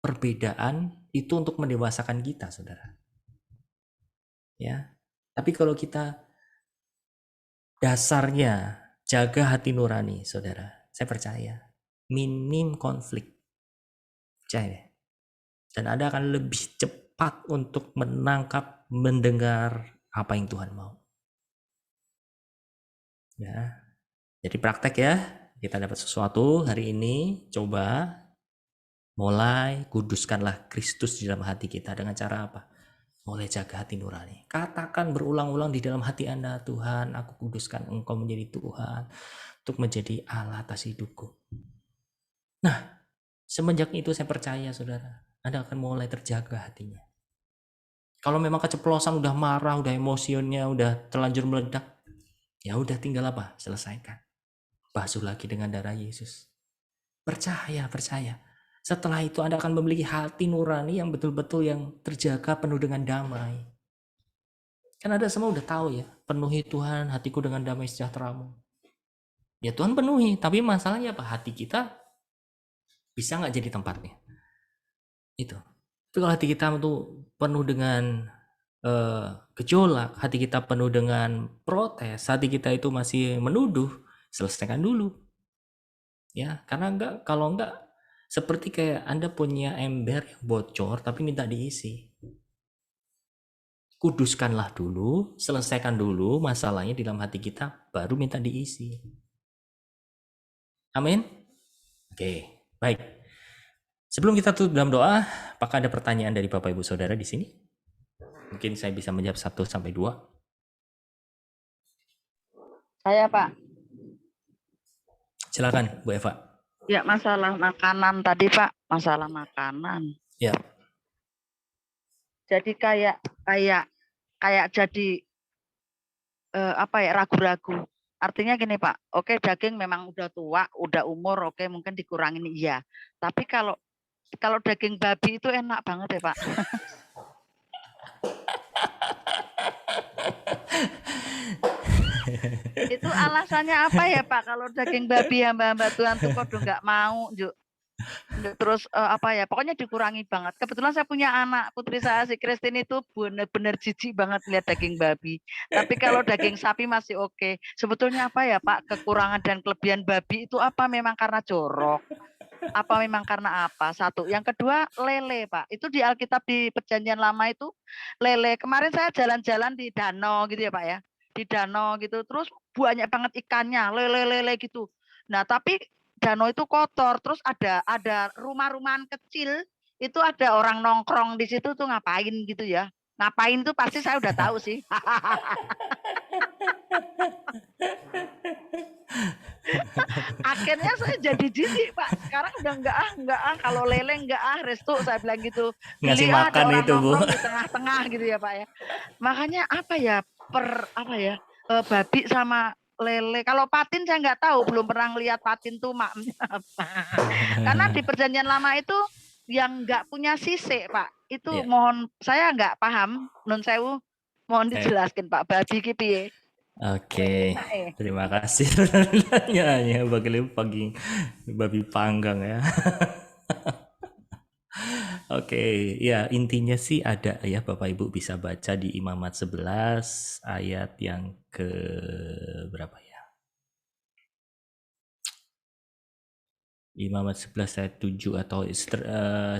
perbedaan itu untuk mendewasakan kita, saudara. Ya. Tapi kalau kita dasarnya jaga hati nurani, saudara, saya percaya minim konflik. Percaya. Dan Anda akan lebih cepat untuk menangkap, mendengar apa yang Tuhan mau. Ya. Jadi praktek ya. Kita dapat sesuatu hari ini, coba mulai kuduskanlah Kristus di dalam hati kita dengan cara apa? Mulai jaga hati nurani. Katakan berulang-ulang di dalam hati Anda, Tuhan, aku kuduskan Engkau menjadi Tuhan, untuk menjadi Allah atas hidupku. Nah, semenjak itu saya percaya, saudara, Anda akan mulai terjaga hatinya. Kalau memang keceplosan, udah marah, udah emosinya, udah terlanjur meledak, ya udah tinggal apa? Selesaikan. Basuh lagi dengan darah Yesus. Percaya. Setelah itu Anda akan memiliki hati nurani yang betul-betul yang terjaga penuh dengan damai. Kan Anda semua udah tahu ya, penuhi Tuhan hatiku dengan damai sejahteramu. Ya Tuhan penuhi, tapi masalahnya apa? Hati kita bisa nggak jadi tempatnya? Itu. Tapi kalau hati kita itu penuh dengan gejolak, hati kita penuh dengan protes, hati kita itu masih menuduh, selesaikan dulu. Ya, karena kalau enggak seperti kayak Anda punya ember yang bocor tapi minta diisi. Kuduskanlah dulu, selesaikan dulu masalahnya di dalam hati kita, baru minta diisi. Amin. Oke, baik. Sebelum kita tutup dalam doa, apakah ada pertanyaan dari Bapak Ibu Saudara di sini? Mungkin saya bisa menjawab 1 sampai 2. Saya, Pak. Silakan, Bu Eva. Ya, masalah makanan tadi, Pak. Masalah makanan. Ya. Jadi kayak jadi ragu-ragu. Artinya gini, Pak. Oke, daging memang udah tua, udah umur, oke mungkin dikurangin iya. Tapi kalau daging babi itu enak banget ya, Pak. Itu alasannya apa ya, Pak? Kalau daging babi hamba-hamba Tuhan tuh kok nggak mau, Juk. Terus pokoknya dikurangi banget. Kebetulan saya punya anak, putri saya si Christine itu benar-benar jijik banget lihat daging babi. Tapi kalau daging sapi masih oke. Sebetulnya apa ya, Pak? Kekurangan dan kelebihan babi itu apa? Memang karena jorok? Apa memang karena apa? Satu. Yang kedua, lele, Pak. Itu di Alkitab di Perjanjian Lama itu lele. Kemarin saya jalan-jalan di danau gitu ya, Pak ya. Di danau gitu. Terus banyak banget ikannya, lele-lele gitu. Nah, tapi danau itu kotor, terus ada rumah-rumahan kecil, itu ada orang nongkrong di situ tuh ngapain gitu ya. Ngapain tuh pasti saya udah tahu sih. Akhirnya saya jadi jijik, Pak. Sekarang udah enggak kalau lele enggak restu saya bilang gitu. Ngasih Beli makan ada orang itu, Bu. nongkrong di tengah-tengah gitu ya, Pak ya. Makanya babi sama lele. Kalau patin saya nggak tahu, belum pernah lihat patin tuh maknanya apa. Karena di Perjanjian Lama itu yang nggak punya sisik, Pak. Itu mohon saya nggak paham, nun sewu. Mohon dijelaskan, Pak. Babi ki piye? Oke. Terima kasih pertanyaannya bagi babi panggang ya. Oke, ya intinya sih ada ya, Bapak Ibu bisa baca di Imamat 11 ayat yang ke berapa ya? Imamat 11 ayat 7 atau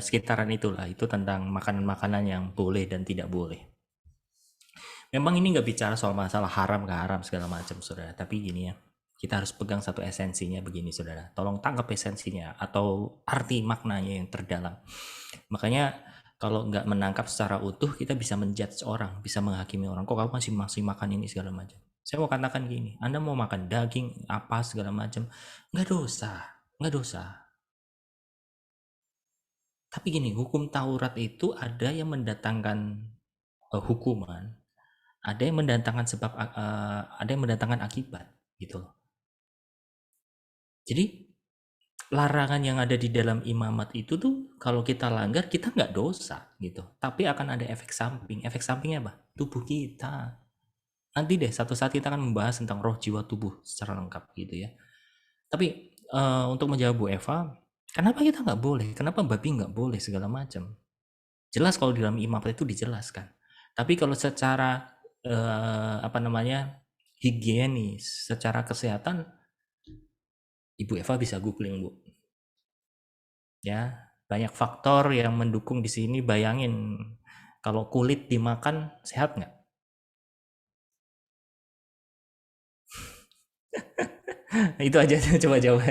sekitaran itulah, itu tentang makanan-makanan yang boleh dan tidak boleh. Memang ini nggak bicara soal masalah haram ke haram segala macam, saudara. Tapi gini ya, kita harus pegang satu esensinya begini, saudara. Tolong tangkap esensinya atau arti maknanya yang terdalam. Makanya kalau nggak menangkap secara utuh, kita bisa menjudge orang, bisa menghakimi orang. Kok kamu masih makan ini segala macam? Saya mau katakan gini, Anda mau makan daging apa segala macam, nggak dosa. Tapi gini, hukum Taurat itu ada yang mendatangkan hukuman, ada yang mendatangkan sebab, ada yang mendatangkan akibat, gitu loh. Jadi larangan yang ada di dalam imamat itu tuh kalau kita langgar kita nggak dosa gitu, tapi akan ada efek samping. Efek sampingnya apa? Tubuh kita. Nanti deh satu saat kita akan membahas tentang roh, jiwa, tubuh secara lengkap gitu ya. Tapi untuk menjawab Bu Eva, kenapa kita nggak boleh? Kenapa babi nggak boleh segala macam? Jelas kalau di dalam imamat itu dijelaskan. Tapi kalau secara higienis, secara kesehatan, Ibu Eva bisa googling, Bu. Ya, banyak faktor yang mendukung di sini. Bayangin kalau kulit dimakan sehat nggak? Itu aja coba jawab.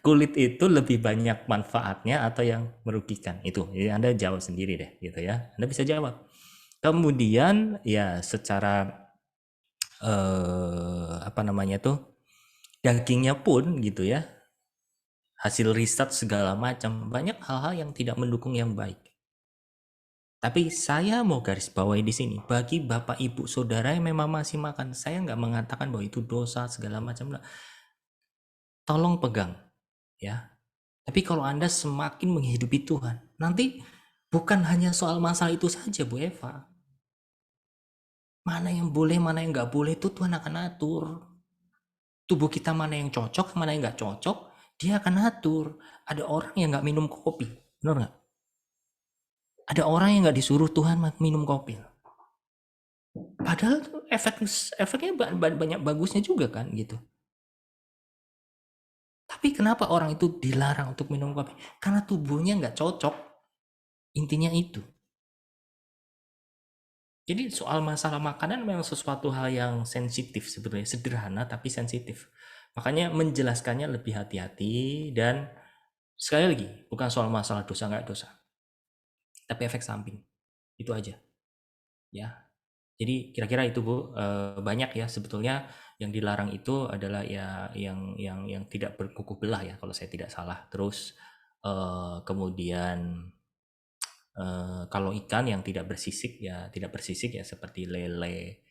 Kulit itu lebih banyak manfaatnya atau yang merugikan? Itu. Jadi Anda jawab sendiri deh gitu ya. Anda bisa jawab. Kemudian ya secara dagingnya pun gitu ya. Hasil riset segala macam, banyak hal-hal yang tidak mendukung yang baik. Tapi saya mau garis bawahi di sini, bagi Bapak Ibu Saudara yang memang masih makan, saya nggak mengatakan bahwa itu dosa segala macam. Tolong pegang ya. Tapi kalau Anda semakin menghidupi Tuhan, nanti bukan hanya soal masalah itu saja, Bu Eva. Mana yang boleh, mana yang nggak boleh itu Tuhan akan atur. Tubuh kita mana yang cocok, mana yang nggak cocok, Dia akan atur. Ada orang yang nggak minum kopi, benar nggak? Ada orang yang nggak disuruh Tuhan minum kopi. Padahal efeknya banyak bagusnya juga kan gitu. Tapi kenapa orang itu dilarang untuk minum kopi? Karena tubuhnya nggak cocok. Intinya itu. Jadi soal masalah makanan memang sesuatu hal yang sensitif sebenarnya. Sederhana tapi sensitif. Makanya menjelaskannya lebih hati-hati dan sekali lagi bukan soal masalah dosa nggak dosa. Tapi efek samping. Itu aja. Ya. Jadi kira-kira itu Bu, banyak ya sebetulnya yang dilarang itu adalah ya yang tidak berkukuh belah ya kalau saya tidak salah. Terus kemudian kalau ikan yang tidak bersisik ya seperti lele,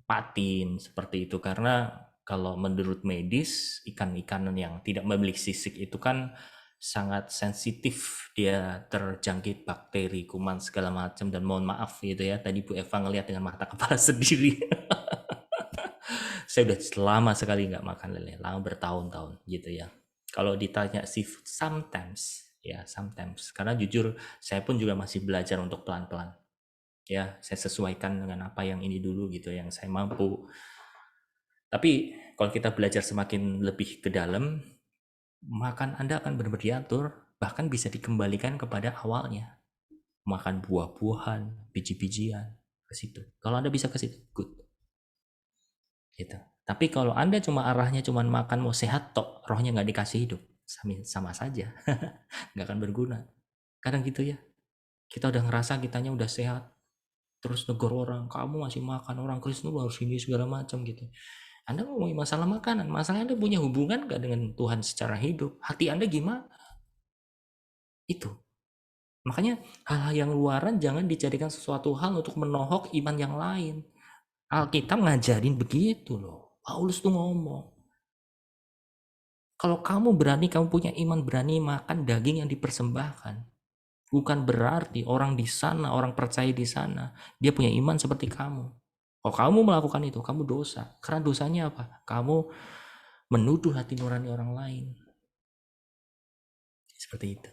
patin seperti itu, karena kalau menurut medis ikan-ikan yang tidak memiliki sisik itu kan sangat sensitif, dia terjangkit bakteri, kuman segala macam, dan mohon maaf gitu ya, tadi Bu Eva ngelihat dengan mata kepala sendiri. Saya udah lama sekali nggak makan lele, lama bertahun-tahun gitu ya. Kalau ditanya seafood sometimes, karena jujur saya pun juga masih belajar untuk pelan-pelan. Ya, saya sesuaikan dengan apa yang ini dulu gitu, yang saya mampu. Tapi kalau kita belajar semakin lebih ke dalam, makan Anda akan benar-benar diatur, bahkan bisa dikembalikan kepada awalnya. Makan buah-buahan, biji-bijian, ke situ. Kalau Anda bisa ke situ, good. Gitu. Tapi kalau Anda cuma arahnya cuma makan mau sehat tok, rohnya nggak dikasih hidup, sama saja. Nggak akan berguna. Kadang gitu ya. Kita udah ngerasa kitanya udah sehat, terus negur orang, kamu masih makan, orang Kristen harus ini segala macam gitu. Anda ngomongin masalah makanan, masalah Anda punya hubungan gak dengan Tuhan secara hidup? Hati Anda gimana? Itu. Makanya hal-hal yang luaran jangan dijadikan sesuatu hal untuk menohok iman yang lain. Alkitab ngajarin begitu loh. Paulus tuh ngomong, kalau kamu berani, kamu punya iman, berani makan daging yang dipersembahkan, bukan berarti orang di sana, orang percaya di sana, dia punya iman seperti kamu. Kalau kamu melakukan itu, kamu dosa. Karena dosanya apa? Kamu menuduh hati nurani orang lain. Seperti itu.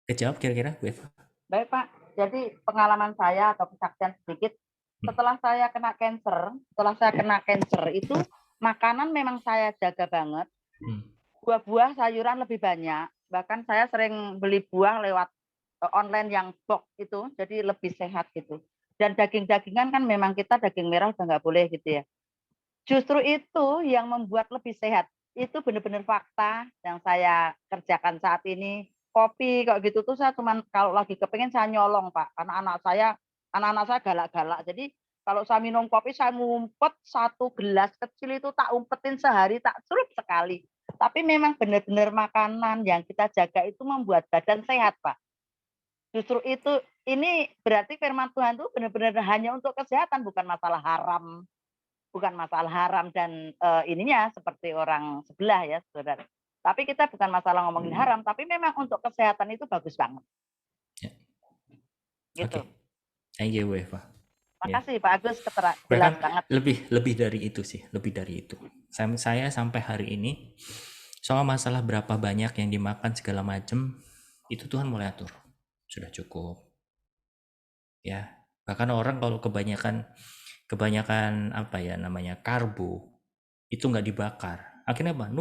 Kejawab kira-kira, Bu Eva? Baik Pak, jadi pengalaman saya atau kesaksian sedikit, setelah saya kena cancer itu makanan memang saya jaga banget. Buah-buah, sayuran lebih banyak. Bahkan saya sering beli buah lewat online yang box itu, jadi lebih sehat gitu. Dan daging-dagingan kan memang kita daging merah udah nggak boleh gitu ya. Justru itu yang membuat lebih sehat. Itu benar-benar fakta yang saya kerjakan saat ini. Kopi kok gitu tuh saya cuman kalau lagi kepengen saya nyolong Pak, karena anak-anak saya galak-galak. Jadi Kalau saya minum kopi, saya ngumpet 1 gelas kecil itu tak umpetin sehari, tak celup sekali. Tapi memang benar-benar makanan yang kita jaga itu membuat badan sehat, Pak. Justru itu, ini berarti firman Tuhan itu benar-benar hanya untuk kesehatan, bukan masalah haram. Bukan masalah haram dan ininya seperti orang sebelah ya, saudara. Tapi kita bukan masalah ngomongin haram, tapi memang untuk kesehatan itu bagus banget. Ya. Gitu. Oke. Thank you, Eva. Makasih Pak Agus, jelas Bahkan banget. lebih dari itu sih, lebih dari itu. Saya sampai hari ini soal masalah berapa banyak yang dimakan segala macam itu Tuhan mulai atur. Sudah cukup. Ya, bahkan orang kalau kebanyakan apa ya namanya karbo itu nggak dibakar, akhirnya apa?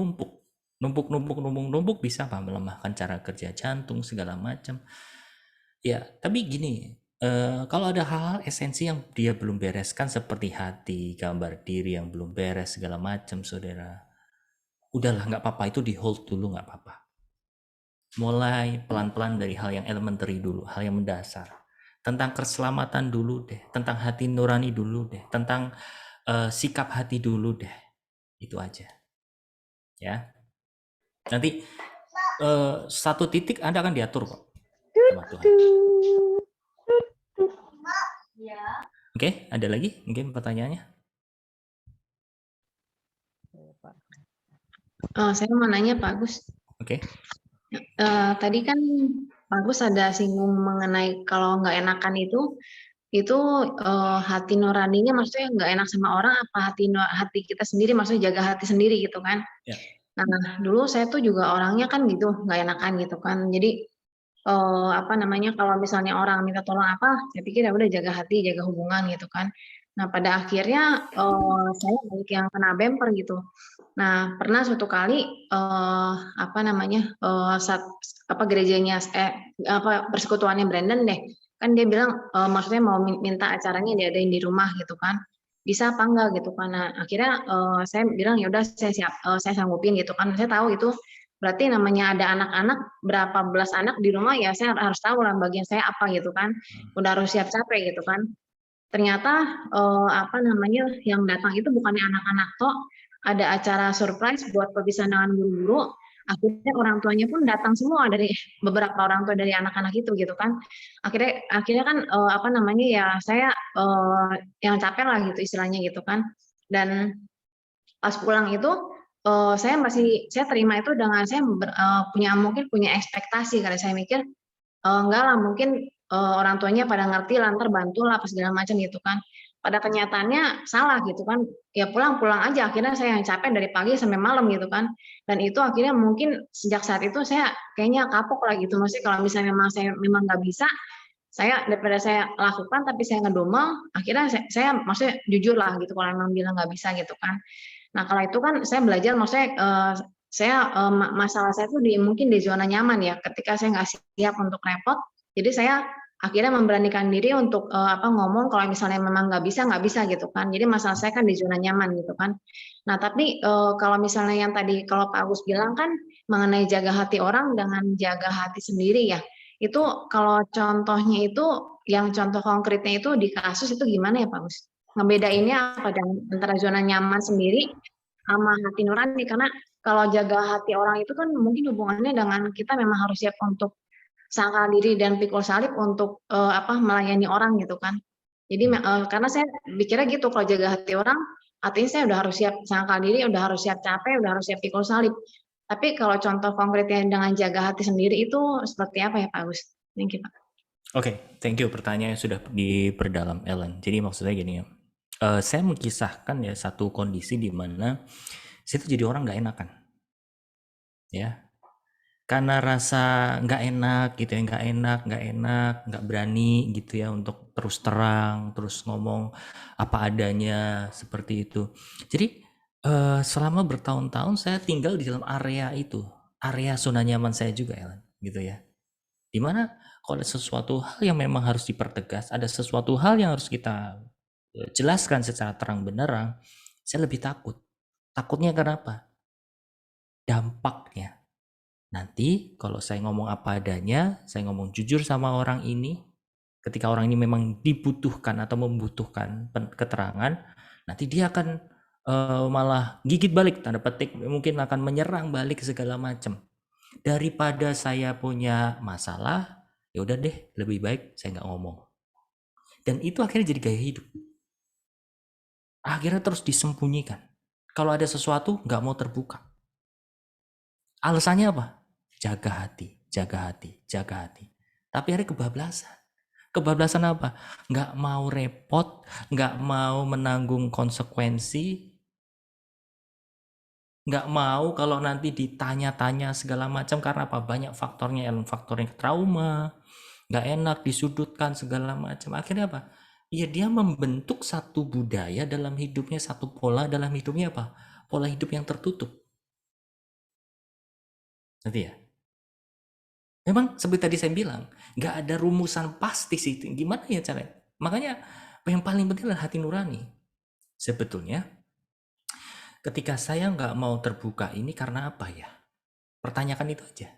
Numpuk bisa apa melemahkan cara kerja jantung segala macam. Ya, tapi gini. Kalau ada hal-hal esensi yang dia belum bereskan seperti hati, gambar diri yang belum beres segala macam, saudara, udahlah nggak apa-apa, itu di hold dulu nggak apa-apa. Mulai pelan-pelan dari hal yang elementary dulu, hal yang mendasar, tentang keselamatan dulu deh, tentang hati nurani dulu deh, tentang sikap hati dulu deh, itu aja, ya. Nanti satu titik Anda akan diatur kok sama Tuhan. Oke, ada lagi mungkin pertanyaannya? Saya mau nanya Pak Agus. Oke. Tadi kan Pak Agus ada singgung mengenai kalau nggak enakan itu hati nuraninya maksudnya nggak enak sama orang apa hati kita sendiri, maksudnya jaga hati sendiri gitu kan? Ya. Nah dulu saya tuh juga orangnya kan gitu nggak enakan gitu kan, jadi apa namanya, kalau misalnya orang minta tolong apa, saya pikir ya udah jaga hati, jaga hubungan gitu kan. Nah pada akhirnya saya banyak yang kena bemper gitu. Nah pernah suatu kali apa namanya gerejanya persekutuannya Brandon deh, kan dia bilang maksudnya mau minta acaranya diadain di rumah gitu kan, bisa apa enggak gitu kan. Nah akhirnya saya bilang ya udah saya sanggupin gitu kan. Saya tahu itu berarti namanya ada anak-anak berapa belas anak di rumah, ya saya harus tahu lah bagian saya apa gitu kan, udah harus siap capek gitu kan. Ternyata apa namanya yang datang itu bukannya anak-anak toh, ada acara surprise buat perpisahan dengan guru-guru. Akhirnya orang tuanya pun datang semua, dari beberapa orang tua dari anak-anak itu gitu kan. Akhirnya kan apa namanya ya saya yang capek lah gitu istilahnya gitu kan. Dan pas pulang itu saya terima itu dengan saya mungkin punya ekspektasi, karena saya mikir enggak lah, mungkin orang tuanya pada ngerti lah, ntar bantu lah apa segala macam gitu kan. Pada kenyataannya salah gitu kan, ya pulang aja, akhirnya saya yang capek dari pagi sampai malam gitu kan. Dan itu akhirnya mungkin sejak saat itu saya kayaknya kapok lah gitu, maksudnya kalau misalnya saya memang nggak bisa, saya daripada saya lakukan tapi saya ngedumel, akhirnya saya maksudnya jujur lah gitu kalau memang bilang nggak bisa gitu kan. Nah kalau itu kan saya belajar, maksudnya masalah saya tuh mungkin di zona nyaman ya, ketika saya nggak siap untuk repot, jadi saya akhirnya memberanikan diri untuk ngomong kalau misalnya memang nggak bisa gitu kan. Jadi masalah saya kan di zona nyaman gitu kan. Nah tapi kalau misalnya yang tadi kalau Pak Agus bilang kan mengenai jaga hati orang dengan jaga hati sendiri ya, itu kalau contohnya itu yang contoh konkretnya itu di kasus itu gimana ya Pak Agus? Ngebedainnya apa antara zona nyaman sendiri sama hati nurani? Karena kalau jaga hati orang itu kan mungkin hubungannya dengan kita memang harus siap untuk sangkal diri dan pikul salib untuk melayani orang gitu kan. Jadi karena saya pikirnya gitu, kalau jaga hati orang artinya saya udah harus siap sangkal diri, udah harus siap capek, udah harus siap pikul salib. Tapi kalau contoh konkretnya dengan jaga hati sendiri itu seperti apa ya Pak Agus? Thank you Pak. Oke, thank you, pertanyaannya sudah diperdalam Ellen. Jadi maksudnya gini ya, saya mengisahkan ya satu kondisi di mana saya tuh jadi orang nggak enakan, ya, karena rasa nggak enak gitu ya, nggak berani gitu ya untuk terus terang, terus ngomong apa adanya seperti itu. Jadi selama bertahun-tahun saya tinggal di dalam area itu, area zona nyaman saya juga Ellen, gitu ya. Dimana kalau ada sesuatu hal yang memang harus dipertegas, ada sesuatu hal yang harus kita jelaskan secara terang benerang, saya lebih takut. Takutnya kenapa? Dampaknya. Nanti kalau saya ngomong apa adanya, saya ngomong jujur sama orang ini, Ketika orang ini memang dibutuhkan atau membutuhkan keterangan, nanti dia akan malah gigit balik, tanda petik, mungkin akan menyerang balik segala macam. Daripada saya punya masalah, ya udah deh, lebih baik saya nggak ngomong. Dan itu akhirnya jadi gaya hidup. Akhirnya terus disembunyikan. Kalau ada sesuatu nggak mau terbuka. Alasannya apa? Jaga hati, jaga hati, jaga hati. Tapi akhirnya kebablasan. Kebablasan apa? Nggak mau repot, nggak mau menanggung konsekuensi, nggak mau kalau nanti ditanya-tanya segala macam, karena apa? Banyak faktornya, faktornya trauma, nggak enak, disudutkan segala macam. Akhirnya apa? Ya dia membentuk satu budaya dalam hidupnya, satu pola dalam hidupnya apa? Pola hidup yang tertutup. Nanti ya. Memang seperti tadi saya bilang, nggak ada rumusan pasti sih. Gimana ya caranya? Makanya yang paling penting adalah hati nurani. Sebetulnya, ketika saya nggak mau terbuka ini karena apa ya? Pertanyakan itu aja.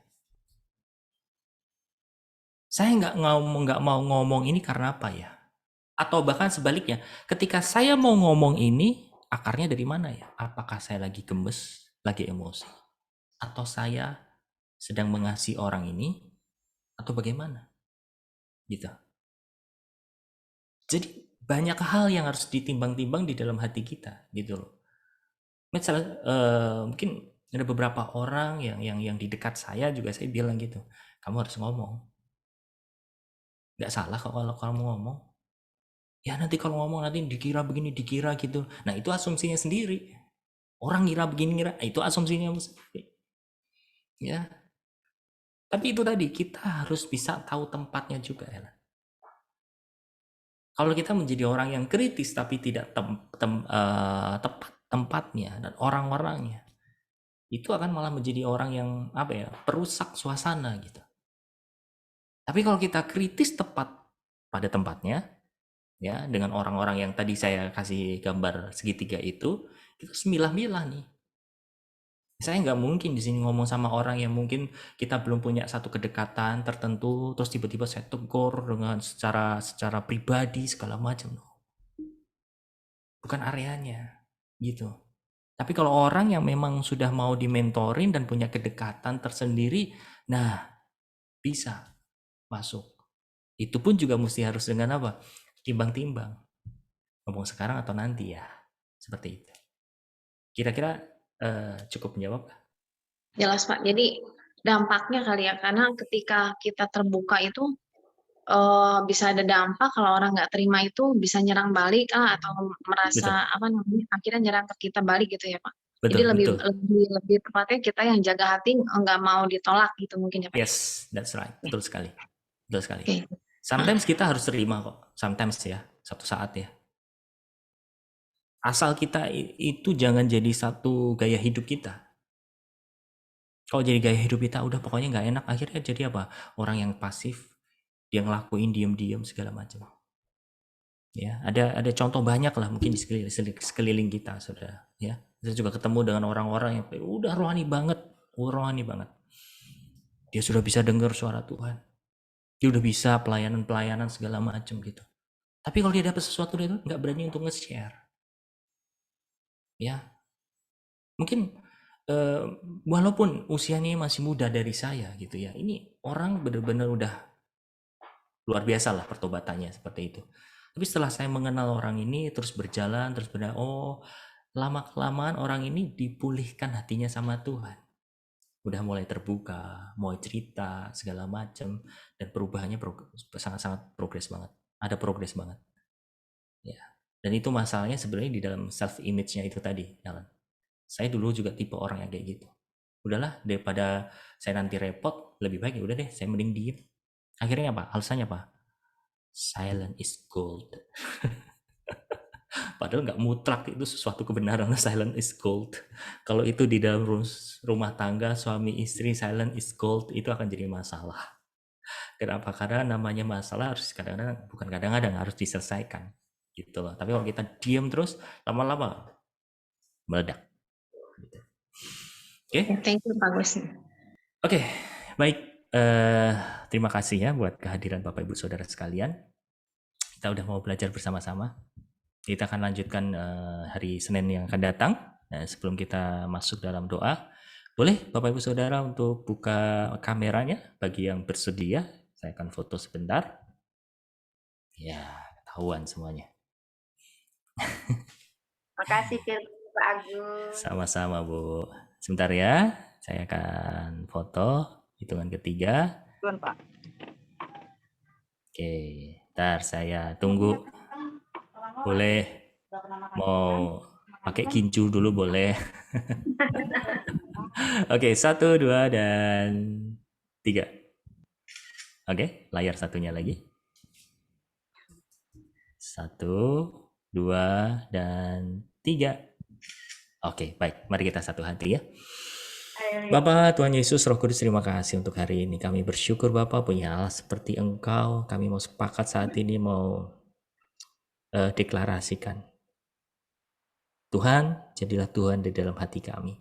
Saya nggak mau ngomong ini karena apa ya? Atau bahkan sebaliknya, ketika saya mau ngomong ini, akarnya dari mana ya? Apakah saya lagi gemes, lagi emosi? Atau saya sedang mengasihi orang ini? Atau bagaimana? Gitu. Jadi banyak hal yang harus ditimbang-timbang di dalam hati kita, gitu loh. Misalnya mungkin ada beberapa orang yang di dekat saya juga saya bilang gitu, kamu harus ngomong. Nggak salah kok kalau kamu ngomong. Ya nanti kalau ngomong nanti dikira begini, dikira gitu. Nah itu asumsinya sendiri. Orang ngira begini, ngira itu asumsinya sendiri. Ya. Tapi itu tadi, kita harus bisa tahu tempatnya juga ya. Kalau kita menjadi orang yang kritis tapi tidak tepat tempatnya dan orang-orangnya, itu akan malah menjadi orang yang apa ya, perusak suasana gitu. Tapi kalau kita kritis tepat pada tempatnya, ya dengan orang-orang yang tadi saya kasih gambar segitiga itu semilah-milah nih. Saya nggak mungkin di sini ngomong sama orang yang mungkin kita belum punya satu kedekatan tertentu, terus tiba-tiba saya tegur dengan secara pribadi segala macam. Bukan areanya, gitu. Tapi kalau orang yang memang sudah mau dimentorin dan punya kedekatan tersendiri, nah bisa masuk. Itu pun juga mesti harus dengan apa? Timbang-timbang. Ngomong sekarang atau nanti ya, seperti itu. Kira-kira cukup menjawab? Jelas Pak. Jadi dampaknya kali ya, karena ketika kita terbuka itu bisa ada dampak kalau orang nggak terima itu bisa nyerang balik atau merasa Betul. apa namanya akhirnya nyerang ke kita balik gitu ya Pak. Betul, Jadi betul. lebih tepatnya kita yang jaga hati nggak mau ditolak gitu mungkin ya Pak. Yes, that's right. Betul sekali. Betul sekali. Okay. Sometimes kita harus terima kok. Sometimes ya, satu saat ya. Asal kita itu jangan jadi satu gaya hidup kita. Kalau jadi gaya hidup kita udah pokoknya nggak enak, akhirnya jadi apa? Orang yang pasif, yang ngelakuin diem-diem segala macam. Ya, ada contoh banyak lah mungkin di sekeliling kita, saudara. Ya, saya juga ketemu dengan orang-orang yang udah rohani banget. Dia sudah bisa dengar suara Tuhan. Dia udah bisa pelayanan segala macam gitu. Tapi kalau dia dapat sesuatu itu nggak berani untuk nge-share. Ya, mungkin walaupun usianya masih muda dari saya gitu ya, ini orang benar-benar udah luar biasa lah pertobatannya seperti itu. Tapi setelah saya mengenal orang ini terus berjalan, oh lama-kelamaan orang ini dipulihkan hatinya sama Tuhan. Udah mulai terbuka, mau cerita segala macam, dan perubahannya sangat-sangat progres banget. Ada progres banget. Ya. Dan itu masalahnya sebenarnya di dalam self image-nya itu tadi, Alan. Saya dulu juga tipe orang yang kayak gitu. Udahlah, daripada saya nanti repot, lebih baik ya udah deh, saya mending diem. Akhirnya apa? Alasannya apa? Silent is gold. Padahal nggak mutlak itu sesuatu kebenaran, silent is gold. Kalau itu di dalam rumah tangga, suami istri silent is gold, itu akan jadi masalah. Kenapa? Karena namanya masalah harus kadang-kadang harus diselesaikan. Gitu loh. Tapi kalau kita diam terus, lama-lama meledak. Oke? Thank you Pak Gus. Oke, baik. Terima kasih ya buat kehadiran Bapak Ibu Saudara sekalian. kita udah mau belajar bersama-sama. Kita akan lanjutkan hari Senin yang akan datang. Nah, sebelum kita masuk dalam doa, boleh Bapak Ibu Saudara untuk buka kameranya bagi yang bersedia. Saya akan foto sebentar. Ya, ketahuan semuanya. Makasih Pak Agus. Sama-sama Bu. Sebentar ya, saya akan foto hitungan ketiga. Tuan Pak. Oke, ntar saya tunggu. Boleh mau pakai kincu dulu boleh. Oke, 1, 2, dan 3. Oke, layar satunya lagi. 1, 2, dan 3. Oke, baik. Mari kita satu hati ya. Bapa, Tuhan Yesus, Roh Kudus, terima kasih untuk hari ini. Kami bersyukur Bapa punya Allah seperti Engkau. Kami mau sepakat saat ini mau deklarasikan. Tuhan, jadilah Tuhan di dalam hati kami.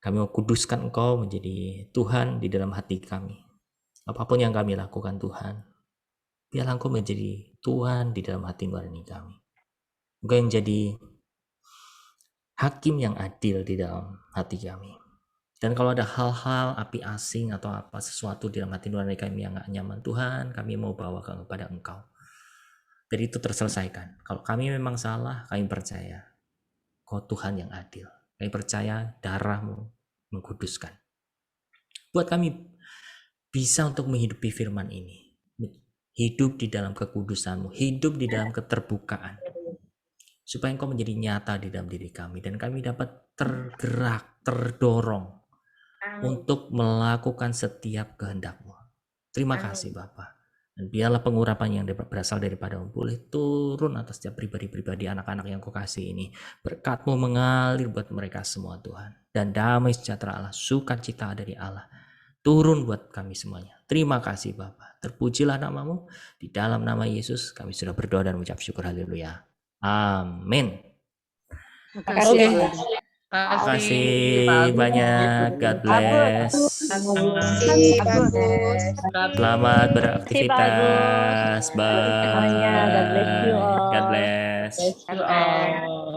Kami mau kuduskan Engkau menjadi Tuhan di dalam hati kami. Apapun yang kami lakukan Tuhan, biarlah Engkau menjadi Tuhan di dalam hati nurani kami. Engkau yang jadi hakim yang adil di dalam hati kami. Dan kalau ada hal-hal api asing atau apa sesuatu di dalam hati nurani kami yang gak nyaman, Tuhan, kami mau bawa kepada Engkau. Jadi itu terselesaikan. Kalau kami memang salah, kami percaya Kau Tuhan yang adil. Kami percaya darah-Mu mengkuduskan. Buat kami bisa untuk menghidupi firman ini. Hidup di dalam kekudusan-Mu. Hidup di dalam keterbukaan. Supaya Engkau menjadi nyata di dalam diri kami. Dan kami dapat tergerak, terdorong untuk melakukan setiap kehendak-Mu. Terima kasih Bapa. Dan biarlah pengurapan yang berasal daripada-Mu boleh turun atas setiap pribadi-pribadi anak-anak yang Kau kasih ini. Berkat-Mu mengalir buat mereka semua Tuhan. Dan damai sejahtera Allah, sukacita dari Allah turun buat kami semuanya. Terima kasih Bapa. Terpujilah nama-Mu. Di dalam nama Yesus kami sudah berdoa dan mengucap syukur. Haleluya. Amin. Terima kasih. Terima kasih banyak. God bless. Selamat beraktivitas. Bye. God bless you all. God bless. Bless you all.